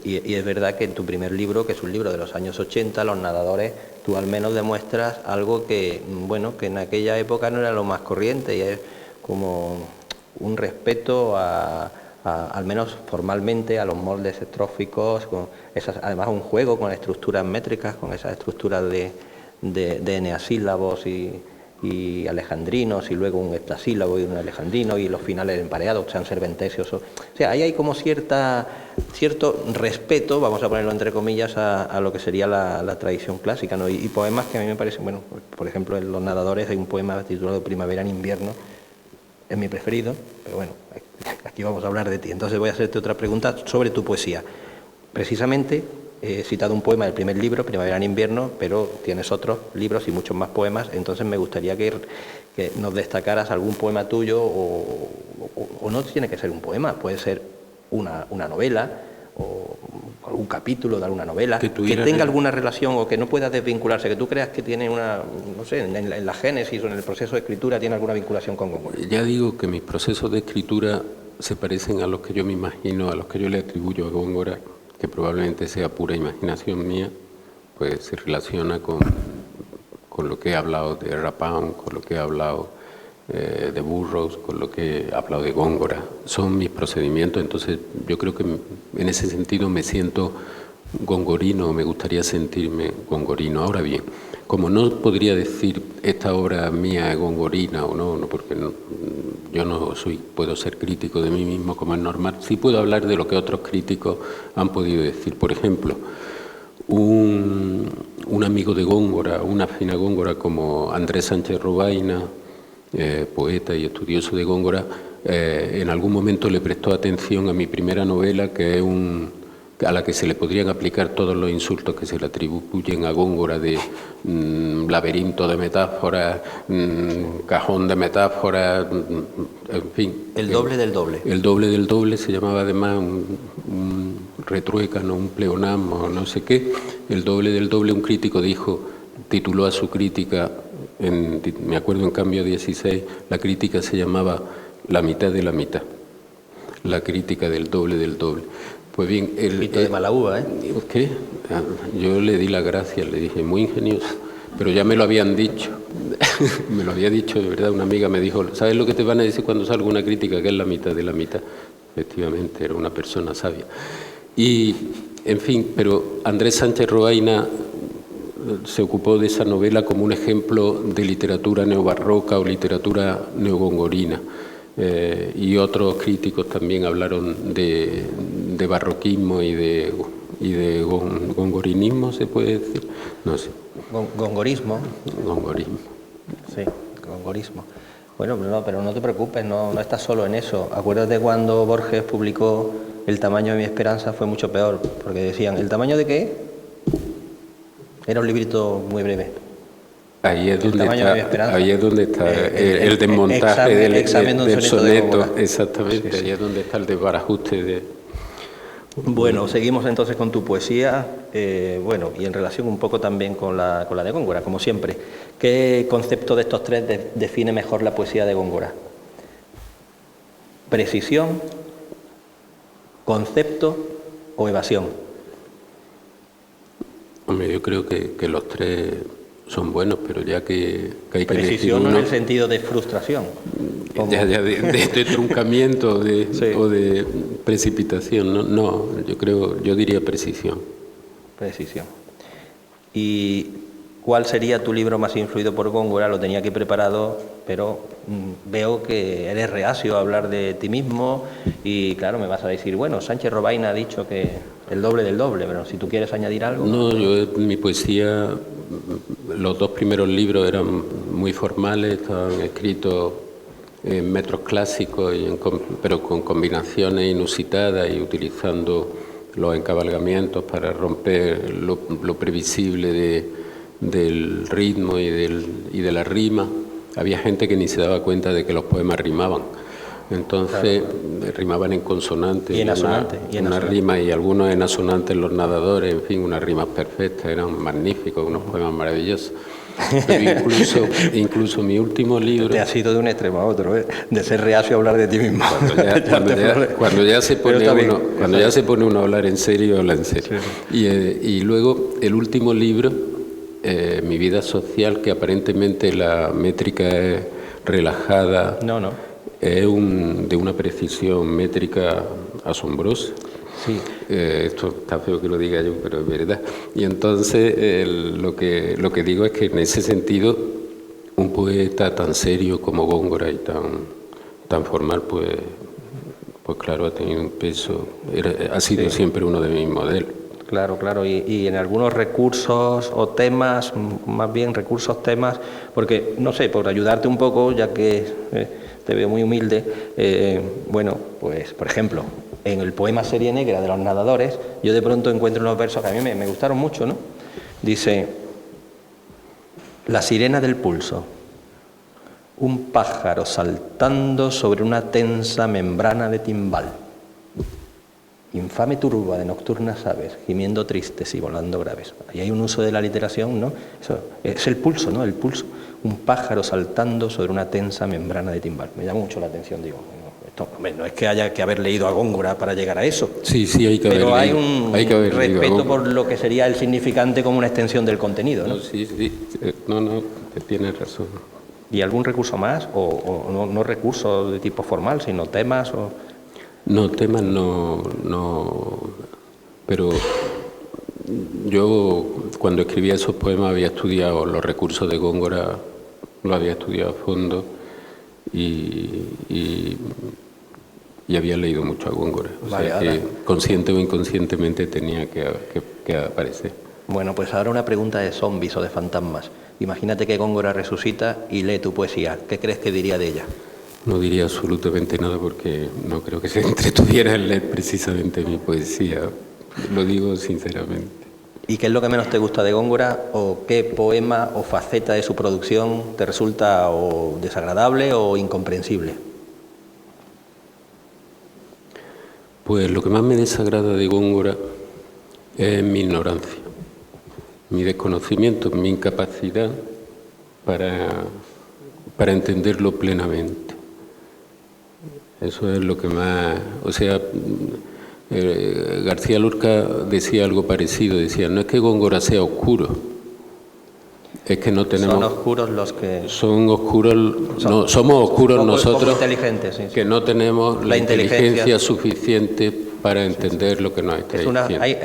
S1: Y es verdad que en tu primer libro, que es un libro de los años 80, Los nadadores, tú al menos demuestras algo que, bueno, que en aquella época no era lo más corriente, y es como un respeto al menos formalmente, a los moldes estróficos, además un juego con estructuras métricas, con esas estructuras de eneasílabos y alejandrinos, y luego un heptasílabo y un alejandrino, y los finales empareados, sean serventesios. O sea, ahí hay como cierto respeto, vamos a ponerlo entre comillas, a lo que sería la tradición clásica, ¿no? Y poemas que a mí me parecen, bueno, por ejemplo, en Los nadadores hay un poema titulado Primavera en invierno, es mi preferido, pero bueno, aquí vamos a hablar de ti. Entonces voy a hacerte otra pregunta sobre tu poesía. Precisamente he citado un poema del primer libro, Primavera en invierno, pero tienes otros libros y muchos más poemas, entonces me gustaría que nos destacaras algún poema tuyo, o no tiene que ser un poema, puede ser una novela, o algún capítulo de alguna novela, que tenga alguna relación o que no pueda desvincularse, que tú creas que tiene una, no sé, en la génesis o en el proceso de escritura tiene alguna vinculación con Góngora.
S2: Ya digo que mis procesos de escritura se parecen a los que yo me imagino, a los que yo le atribuyo a Góngora, que probablemente sea pura imaginación mía, pues se relaciona con lo que he hablado de Rapin, con lo que he hablado de Burroughs, con lo que he hablado de Góngora. Son mis procedimientos, entonces yo creo que en ese sentido me siento gongorino, me gustaría sentirme gongorino. Ahora bien, como no podría decir esta obra mía es gongorina o no, porque yo no puedo ser crítico de mí mismo como es normal, sí puedo hablar de lo que otros críticos han podido decir. Por ejemplo, un amigo de Góngora, una fina Góngora como Andrés Sánchez Robaina, poeta y estudioso de Góngora, en algún momento le prestó atención a mi primera novela, que es a la que se le podrían aplicar todos los insultos que se le atribuyen a Góngora, de laberinto de metáforas, cajón de metáforas, en fin.
S1: El doble del doble.
S2: El doble del doble se llamaba además un retruécano, un pleonasmo, no sé qué. El doble del doble, un crítico tituló a su crítica, me acuerdo en Cambio 16, la crítica se llamaba La mitad de la mitad, la crítica del doble del doble. Pues bien,
S1: de mala uva, ¿eh?
S2: ¿Qué? Yo le di las gracias, le dije, muy ingenioso, pero ya me lo habían dicho. Me lo había dicho, de verdad, una amiga me dijo, ¿sabes lo que te van a decir cuando salga una crítica? Que es la mitad de la mitad. Efectivamente, era una persona sabia. Y, en fin, pero Andrés Sánchez Roaina se ocupó de esa novela como un ejemplo de literatura neobarroca o literatura neogongorina. Y otros críticos también hablaron de barroquismo y de gongorinismo, ¿se puede decir? No sé.
S1: Gongorismo.
S2: Gongorismo.
S1: Sí, gongorismo. Bueno, pero no te preocupes, no estás solo en eso. Acuérdate cuando Borges publicó El tamaño de mi esperanza, fue mucho peor, porque decían, ¿el tamaño de qué? Era un librito muy breve.
S2: Ahí es donde está el desmontaje del soneto, exactamente, sí. Ahí es donde está el desbarajuste.
S1: Bueno, seguimos entonces con tu poesía, bueno, y en relación un poco también con la de Góngora, como siempre. ¿Qué concepto de estos tres define mejor la poesía de Góngora? ¿Precisión, concepto o evasión?
S2: Hombre, yo creo que los tres son buenos, pero ya que hay que elegir
S1: uno,
S2: uno,
S1: en el sentido de frustración.
S2: Ya de truncamiento
S1: sí.
S2: O de precipitación. No, yo diría precisión.
S1: Precisión. ¿Y cuál sería tu libro más influido por Góngora? Lo tenía aquí preparado, pero veo que eres reacio a hablar de ti mismo y claro, me vas a decir, bueno, Sánchez Robaina ha dicho que el doble del doble, pero si tú quieres añadir algo...
S2: No, yo mi poesía, los dos primeros libros eran muy formales, estaban escritos en metros clásicos, pero con combinaciones inusitadas y utilizando los encabalgamientos para romper lo previsible del ritmo y de la rima. Había gente que ni se daba cuenta de que los poemas rimaban. Entonces, claro, rimaban en consonantes.
S1: Y en asonantes.
S2: Una rima, y algunos en asonantes, los nadadores, en fin, unas rimas perfectas, eran magníficos, unos poemas maravillosos. Pero incluso mi último libro...
S1: Te has ido de un extremo a otro, ¿eh? De ser reacio a hablar de ti mismo.
S2: Cuando ya se pone uno a hablar en serio, habla en serio. Sí. Y luego, el último libro, Mi vida social, que aparentemente la métrica es relajada...
S1: No.
S2: Es de una precisión métrica asombrosa.
S1: Sí.
S2: Esto está feo que lo diga yo, pero es verdad. Y entonces lo que digo es que en ese sentido un poeta tan serio como Góngora y tan formal, pues claro, ha tenido un peso. Ha sido siempre uno de mis modelos.
S1: Claro. Y en algunos recursos o temas, más bien temas, porque, no sé, por ayudarte un poco, ya que te veo muy humilde, bueno, pues, por ejemplo, en el poema Serie Negra de los nadadores, yo de pronto encuentro unos versos que a mí me gustaron mucho, ¿no? Dice, la sirena del pulso, un pájaro saltando sobre una tensa membrana de timbal. Infame turba de nocturnas aves, gimiendo tristes y volando graves. Ahí hay un uso de la literación, ¿no? Eso es el pulso, ¿no? El pulso. Un pájaro saltando sobre una tensa membrana de timbal. Me llama mucho la atención, digo. No es que haya que haber leído a Góngora para llegar a eso.
S2: Sí, hay que haber leído.
S1: Pero hay un respeto por lo que sería el significante como una extensión del contenido, ¿no?
S2: Sí. No, tienes razón.
S1: ¿Y algún recurso más? ¿O no recursos de tipo formal, sino temas o...?
S2: No, temas no, pero yo cuando escribía esos poemas había estudiado los recursos de Góngora, lo había estudiado a fondo y había leído mucho a Góngora. O sea que consciente o inconscientemente tenía que aparecer.
S1: Bueno, pues ahora una pregunta de zombies o de fantasmas. Imagínate que Góngora resucita y lee tu poesía. ¿Qué crees que diría de ella?
S2: No diría absolutamente nada porque no creo que se entretuviera en leer precisamente mi poesía. Lo digo sinceramente.
S1: ¿Y qué es lo que menos te gusta de Góngora o qué poema o faceta de su producción te resulta o desagradable o incomprensible?
S2: Pues lo que más me desagrada de Góngora es mi ignorancia, mi desconocimiento, mi incapacidad para entenderlo plenamente. Eso es lo que más... O sea, García Lorca decía algo parecido, decía, no es que Góngora sea oscuro, es que no tenemos...
S1: Son oscuros los que...
S2: Son oscuros... No, somos oscuros nosotros,
S1: inteligentes, sí, sí.
S2: Que no tenemos la inteligencia suficiente para entender lo que nos está diciendo.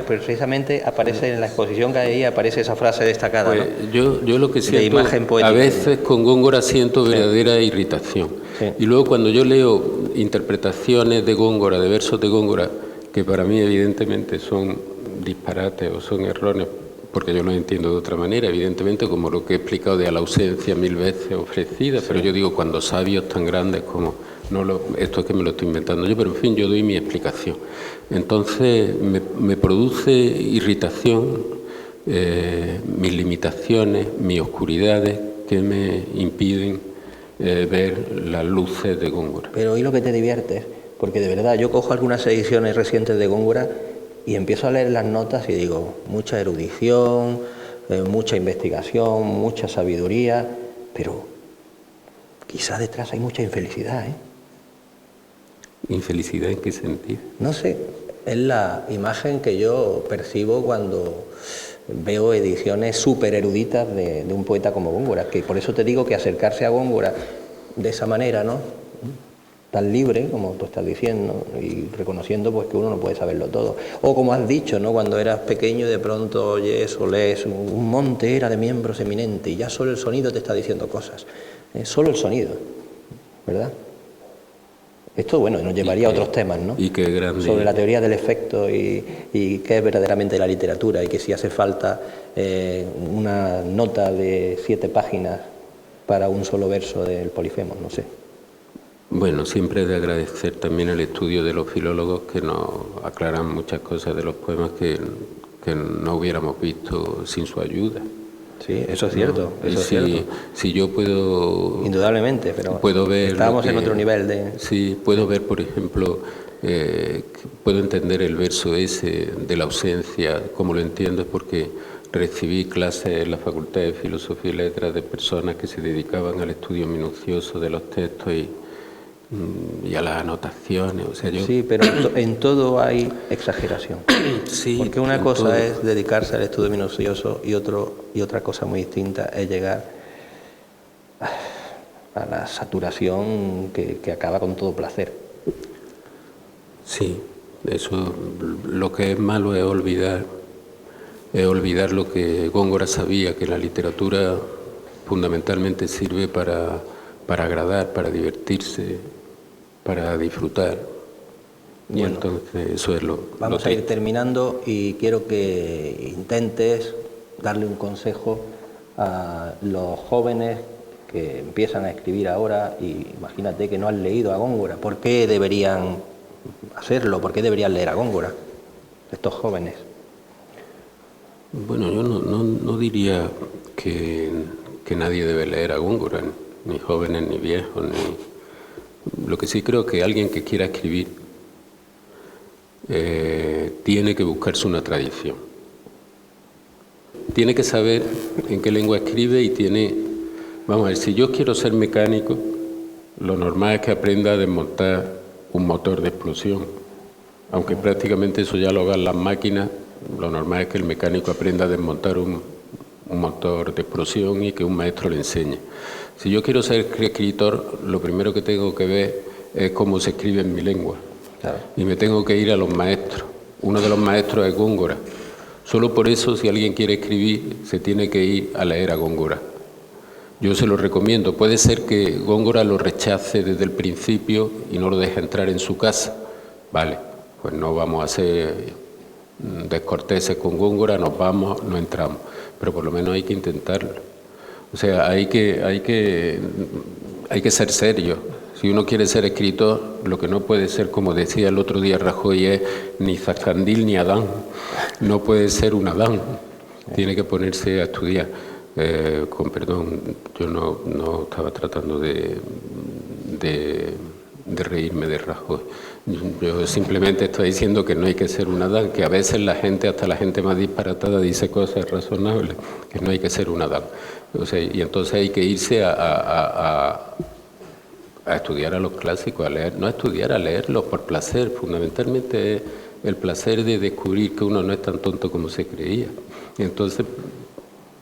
S1: Precisamente aparece en la exposición que hay ahí, aparece esa frase destacada.
S2: Pues, ¿no? Yo lo que siento,
S1: poética,
S2: a veces con Góngora siento verdadera irritación.
S1: Sí.
S2: Y luego cuando yo leo interpretaciones de Góngora, de versos de Góngora, que para mí evidentemente son disparates o son erróneos, porque yo los entiendo de otra manera, evidentemente, como lo que he explicado de a la ausencia 1000 veces ofrecida, pero yo digo, cuando sabios tan grandes como... esto es que me lo estoy inventando yo, pero en fin, yo doy mi explicación. Entonces, me produce irritación mis limitaciones, mis oscuridades, que me impiden ver las luces de Góngora.
S1: Pero hoy lo que te diviertes, porque de verdad, yo cojo algunas ediciones recientes de Góngora y empiezo a leer las notas y digo, mucha erudición, mucha investigación, mucha sabiduría, pero quizás detrás hay mucha infelicidad, ¿eh?
S2: ¿Infelicidad en qué sentido?
S1: No sé, es la imagen que yo percibo cuando veo ediciones súper eruditas de un poeta como Góngora, que por eso te digo que acercarse a Góngora de esa manera, ¿no?, tan libre, como tú estás diciendo, y reconociendo pues que uno no puede saberlo todo. O como has dicho, ¿no?, cuando eras pequeño y de pronto oyes o lees un monte era de miembros eminentes y ya solo el sonido te está diciendo cosas. Solo el sonido, ¿verdad? Esto, bueno, nos llevaría a otros temas, ¿no?
S2: Y qué grande.
S1: Sobre la teoría del efecto y qué es verdaderamente la literatura y que si hace falta una nota de 7 páginas para un solo verso del Polifemo, no sé.
S2: Bueno, siempre he de agradecer también el estudio de los filólogos que nos aclaran muchas cosas de los poemas que no hubiéramos visto sin su ayuda.
S1: Sí, eso es cierto,
S2: ¿no?
S1: eso es cierto.
S2: Si yo puedo...
S1: Indudablemente, pero
S2: puedo ver
S1: estábamos en otro nivel de...
S2: Sí, puedo ver, por ejemplo, puedo entender el verso ese de la ausencia, como lo entiendo es porque recibí clases en la Facultad de Filosofía y Letras de personas que se dedicaban al estudio minucioso de los textos y a las anotaciones. O sea,
S1: Sí, pero en todo hay exageración.
S2: Sí,
S1: porque una cosa es dedicarse al estudio minucioso y otra cosa muy distinta es llegar a la saturación que acaba con todo placer.
S2: Sí, eso, lo que es malo es olvidar lo que Góngora sabía, que la literatura fundamentalmente sirve para agradar, para divertirse, para disfrutar. Y bueno, entonces eso es lo...
S1: Vamos a ir terminando y quiero que intentes darle un consejo a los jóvenes que empiezan a escribir ahora y imagínate que no han leído a Góngora. ¿Por qué deberían hacerlo? ¿Por qué deberían leer a Góngora estos jóvenes?
S2: Bueno, yo no diría que nadie debe leer a Góngora, ni jóvenes ni viejos, ni... Lo que sí creo que alguien que quiera escribir tiene que buscarse una tradición. Tiene que saber en qué lengua escribe y tiene... Vamos a ver, si yo quiero ser mecánico, lo normal es que aprenda a desmontar un motor de explosión. Aunque prácticamente eso ya lo hagan las máquinas, lo normal es que el mecánico aprenda a desmontar un motor de explosión y que un maestro le enseñe. Si yo quiero ser escritor, lo primero que tengo que ver es cómo se escribe en mi lengua. Claro. Y me tengo que ir a los maestros. Uno de los maestros es Góngora. Solo por eso, si alguien quiere escribir, se tiene que ir a leer a Góngora. Yo se lo recomiendo. Puede ser que Góngora lo rechace desde el principio y no lo deje entrar en su casa. Vale, pues no vamos a ser descorteses con Góngora, nos vamos, no entramos. Pero por lo menos hay que intentarlo. O sea, hay que ser serio. Si uno quiere ser escritor, lo que no puede ser, como decía el otro día Rajoy, es ni Zascandil ni Adán. No puede ser un Adán. Tiene que ponerse a estudiar. Con perdón, yo no estaba tratando de reírme de Rajoy. Yo simplemente estoy diciendo que no hay que ser un Adán, que a veces la gente, hasta la gente más disparatada, dice cosas razonables, que no hay que ser un Adán. O sea, y entonces hay que irse a estudiar a los clásicos, a leer, no a estudiar, a leerlos por placer, fundamentalmente el placer de descubrir que uno no es tan tonto como se creía. Y entonces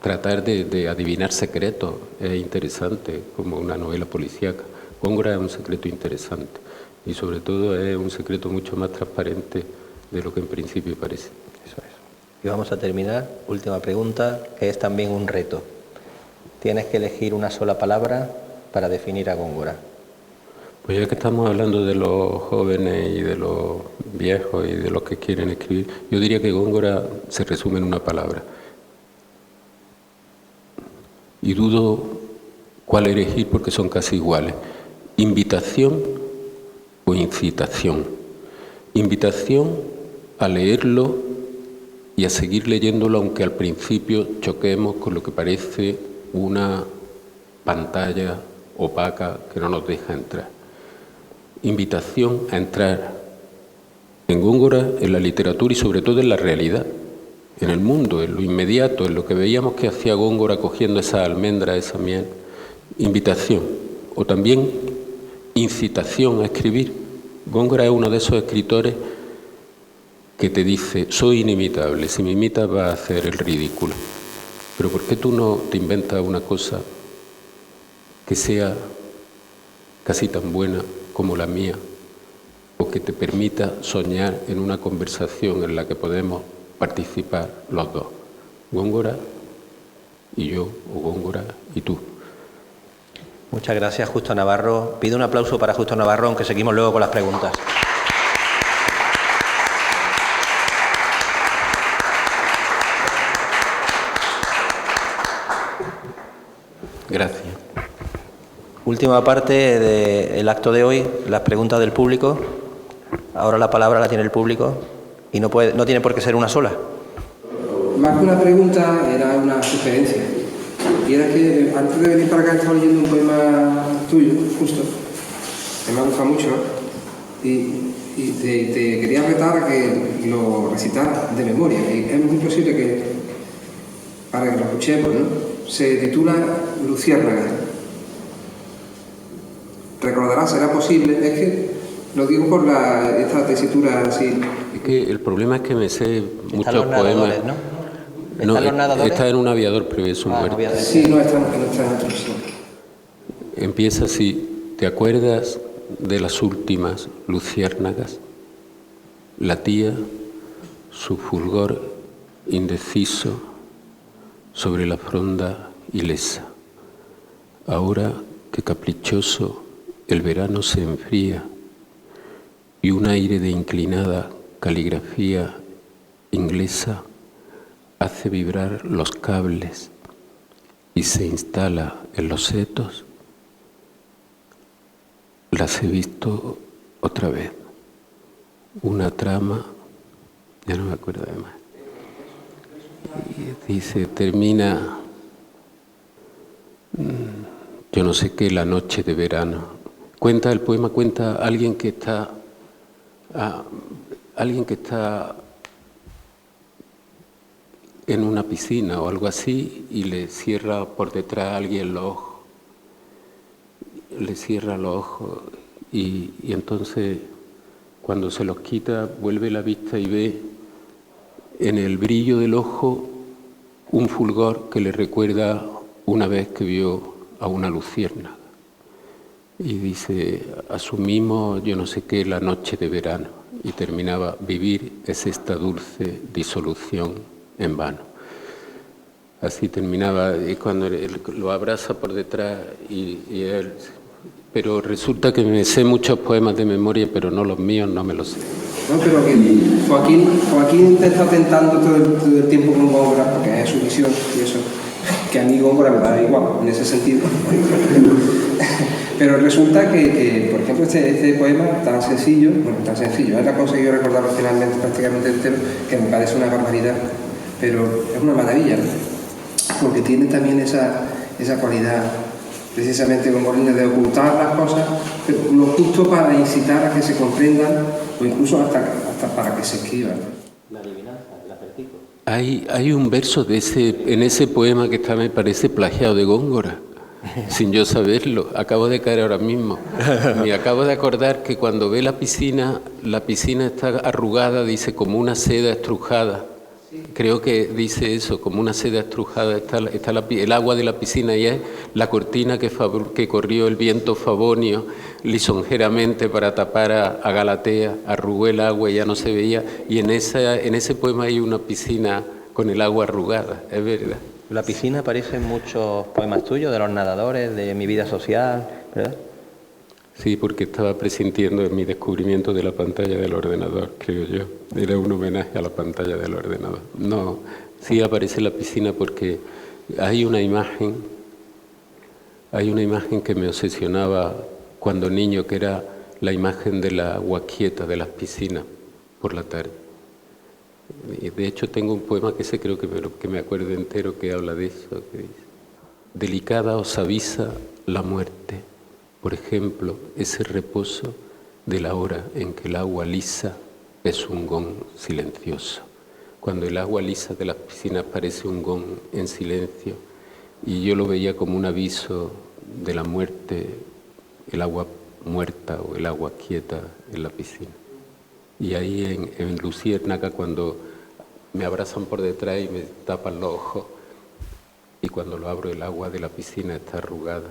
S2: tratar de adivinar secretos es interesante, como una novela policíaca. Góngora es un secreto interesante y sobre todo es un secreto mucho más transparente de lo que en principio parece.
S1: Eso es. Y vamos a terminar, última pregunta, que es también un reto. Tienes que elegir una sola palabra para definir a Góngora.
S2: Pues ya que estamos hablando de los jóvenes y de los viejos y de los que quieren escribir, yo diría que Góngora se resume en una palabra. Y dudo cuál elegir porque son casi iguales. Invitación o incitación. Invitación a leerlo y a seguir leyéndolo, aunque al principio choquemos con lo que parece una pantalla opaca que no nos deja entrar. Invitación a entrar en Góngora, en la literatura y sobre todo en la realidad, en el mundo, en lo inmediato, en lo que veíamos que hacía Góngora cogiendo esa almendra, esa miel. Invitación o también incitación a escribir. Góngora es uno de esos escritores que te dice, soy inimitable, si me imitas vas a hacer el ridículo. Pero ¿por qué tú no te inventas una cosa que sea casi tan buena como la mía, o que te permita soñar en una conversación en la que podemos participar los dos, Góngora y yo, o Góngora y tú?
S1: Muchas gracias, Justo Navarro. Pido un aplauso para Justo Navarro, aunque seguimos luego con las preguntas.
S2: Gracias.
S1: Última parte del acto de hoy, las preguntas del público. Ahora la palabra la tiene el público y no tiene por qué ser una sola.
S3: Más que una pregunta, era una sugerencia. Y era que antes de venir para acá estaba leyendo un poema tuyo, Justo, que me ha gustado mucho, y te quería retar a que lo recitaras de memoria. Y es muy posible que, para que lo escuchemos, ¿no? Se titula Luciérnagas. Recordarás, será posible, es que lo digo por esta tesitura así.
S2: Es que el problema es que me sé muchos poemas.
S1: ¿No?
S2: No,
S1: ¿Están los nadadores?
S2: está en un aviador prevé su muerte.
S3: Sí, no está en otro.
S2: Empieza así. ¿Te acuerdas de las últimas luciérnagas? Latía su fulgor indeciso sobre la fronda ilesa. Ahora que caprichoso el verano se enfría y un aire de inclinada caligrafía inglesa hace vibrar los cables y se instala en los setos, las he visto otra vez. Una trama, ya no me acuerdo de más. Y dice, termina, yo no sé qué, la noche de verano. Cuenta el poema, cuenta alguien que está en una piscina o algo así y le cierra por detrás a alguien los ojos. Le cierra los ojos y entonces cuando se los quita vuelve la vista y ve en el brillo del ojo un fulgor que le recuerda una vez que vio a una luciérnaga. Y dice, asumimos yo no sé qué la noche de verano, y terminaba, vivir es esta dulce disolución en vano. Así terminaba, y cuando él lo abraza por detrás y él... Pero resulta que me sé muchos poemas de memoria, pero no los míos, no me los sé.
S3: ¿no? Pero que Joaquín te está tentando todo el tiempo con Góngora, porque es su visión y eso, que a mí Góngora me da igual, en ese sentido. Pero resulta que por ejemplo, este poema tan sencillo, él ha conseguido recordarlo finalmente prácticamente entero, que me parece una barbaridad, pero es una maravilla, ¿no? Porque tiene también esa cualidad, precisamente como de ocultar las cosas, pero lo justo para incitar a que se comprendan, o incluso hasta para que se escriban.
S1: La adivinanza, el acertijo.
S2: Hay un verso en ese poema que me parece plagiado de Góngora, sin yo saberlo. Acabo de caer ahora mismo. Me acabo de acordar que cuando ve la piscina está arrugada, dice como una seda estrujada. Creo que dice eso, como una seda estrujada está el agua de la piscina y es la cortina que corrió el viento Favonio lisonjeramente para tapar a Galatea, arrugó el agua y ya no se veía, y en ese poema hay una piscina con el agua arrugada, es verdad.
S1: La piscina aparece en muchos poemas tuyos, de los nadadores, de Mi vida social, ¿verdad?
S2: Sí, porque estaba presintiendo en mi descubrimiento de la pantalla del ordenador, creo yo. Era un homenaje a la pantalla del ordenador. No, sí aparece la piscina porque hay una imagen que me obsesionaba cuando niño, que era la imagen de la agua quieta de las piscinas por la tarde. Y de hecho tengo un poema que creo que me acuerdo entero, que habla de eso, que dice: delicada os avisa la muerte, por ejemplo, ese reposo de la hora en que el agua lisa es un gong silencioso. Cuando el agua lisa de las piscinas parece un gong en silencio, y yo lo veía como un aviso de la muerte, el agua muerta o el agua quieta en la piscina. Y ahí en Luciérnaga, cuando me abrazan por detrás y me tapan los ojos, y cuando lo abro el agua de la piscina está arrugada.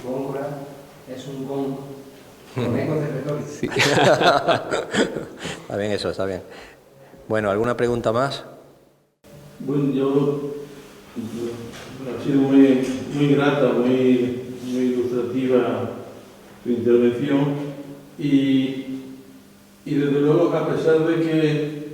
S3: Góngora es un gong con ecos de retórica.
S2: Sí.
S1: Está bien eso, está bien. Bueno, ¿alguna pregunta más?
S4: Bueno, yo ha sido muy grata, muy ilustrativa tu intervención y desde luego, a pesar de que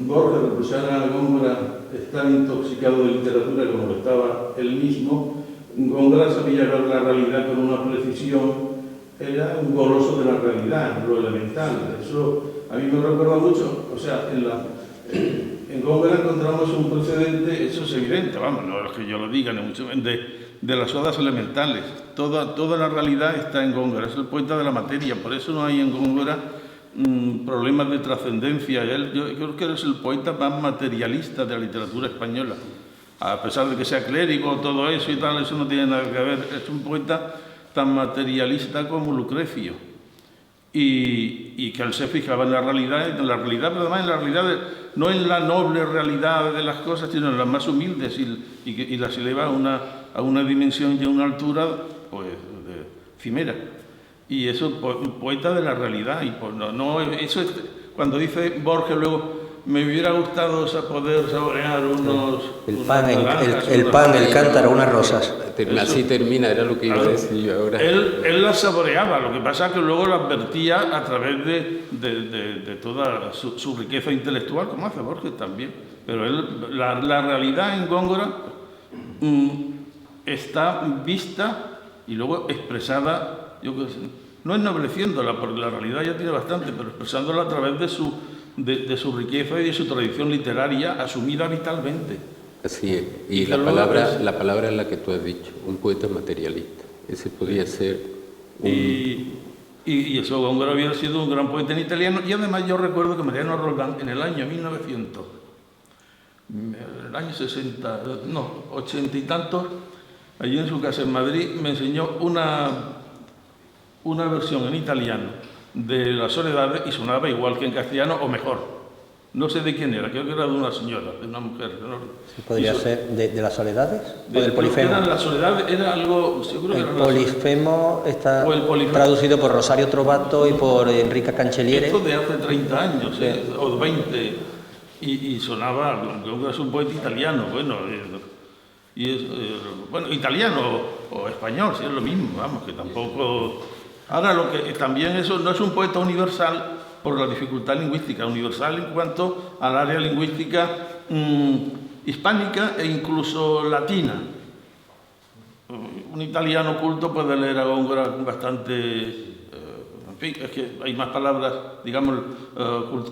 S4: Borges represara a Góngora estar intoxicado de literatura como lo estaba él mismo, Góngora sabía ver la realidad con una precisión, era un goloso de la realidad, lo elemental. Eso a mí me recuerda mucho, o sea, en Góngora encontramos un precedente, eso es evidente, vamos, no es que yo lo diga, ni mucho menos, de las odas elementales. Toda la realidad está en Góngora, es el poeta de la materia, por eso no hay en Góngora problemas de trascendencia. Yo creo que es el poeta más materialista de la literatura española. A pesar de que sea clérigo, todo eso y tal, eso no tiene nada que ver. Es un poeta tan materialista como Lucrecio. Y que él se fijaba en la realidad, pero además en la realidad, no en la noble realidad de las cosas, sino en las más humildes, y las eleva a una dimensión y a una altura, pues, efímera. Y eso, poeta de la realidad. Y pues, eso es, cuando dice Borges luego, me hubiera gustado poder saborear
S1: el pan, el cántaro, unas rosas.
S2: Así termina, era lo que iba a decir yo ahora.
S4: Él las saboreaba, lo que pasa es que luego las vertía a través de toda su riqueza intelectual, como hace Borges también. Pero la realidad en Góngora está vista y luego expresada, no ennobleciéndola, porque la realidad ya tiene bastante, pero expresándola a través de su riqueza y de su tradición literaria asumida vitalmente.
S2: Así es. Y la palabra es la que tú has dicho, un poeta materialista. Ese podría ser
S4: Y eso, Góngora había sido un gran poeta en italiano, y además yo recuerdo que Mariano Roldán en el año 1900, el año 60, no, 80 y tantos, allí en su casa en Madrid, me enseñó una versión en italiano de Las Soledades y sonaba igual que en castellano o mejor. No sé de quién era, creo que era de una señora, de una mujer.
S1: ¿Podría ser de Las Soledades? ¿O del Polifemo?
S4: Las Soledades era algo, seguro que
S1: el
S4: era
S1: Polifemo está traducido por Rosario Trovato y por Enrica Cancelliere.
S4: Esto de hace 30 años, o 20, y sonaba, creo que es un poeta italiano, bueno, italiano o español, si es lo mismo, vamos, que tampoco Ahora, lo que también eso no es un poeta universal por la dificultad lingüística, universal en cuanto al área lingüística hispánica e incluso latina. Un italiano culto puede leer a Góngora bastante, en fin, es que hay más palabras, digamos,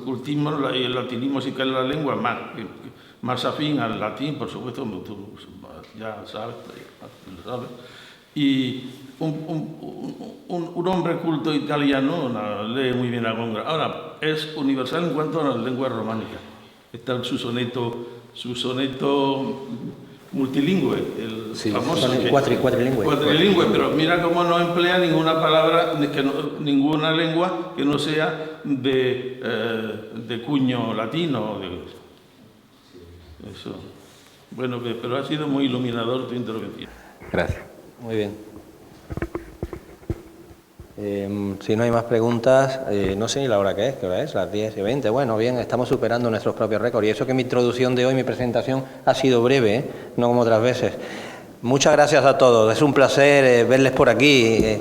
S4: cultismo y el latinismo sí que es la lengua más afín al latín, por supuesto, tú ya sabes, lo sabes. Y un hombre culto italiano lee muy bien a Góngora. Ahora, es universal en cuanto a la lengua románica. Está su soneto multilingüe, el famoso cuatrilingüe, pero mira cómo no emplea ninguna palabra, ninguna lengua que no sea de cuño latino. Eso. Bueno, pero ha sido muy iluminador tu intervención.
S2: Gracias.
S1: Muy bien. Si no hay más preguntas, no sé ni la hora que es, ¿qué hora es? Las 10:20. Bueno, bien, estamos superando nuestros propios récords. Y eso que mi introducción de hoy, mi presentación, ha sido breve, no como otras veces. Muchas gracias a todos. Es un placer verles por aquí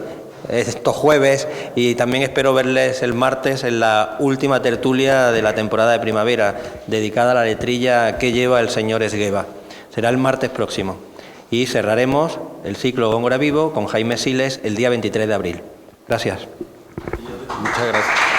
S1: estos jueves y también espero verles el martes en la última tertulia de la temporada de primavera, dedicada a la letrilla que lleva el señor Esgueva. Será el martes próximo. Y cerraremos el ciclo Góngora Vivo con Jaime Siles el día 23 de abril. Gracias.
S2: Muchas gracias.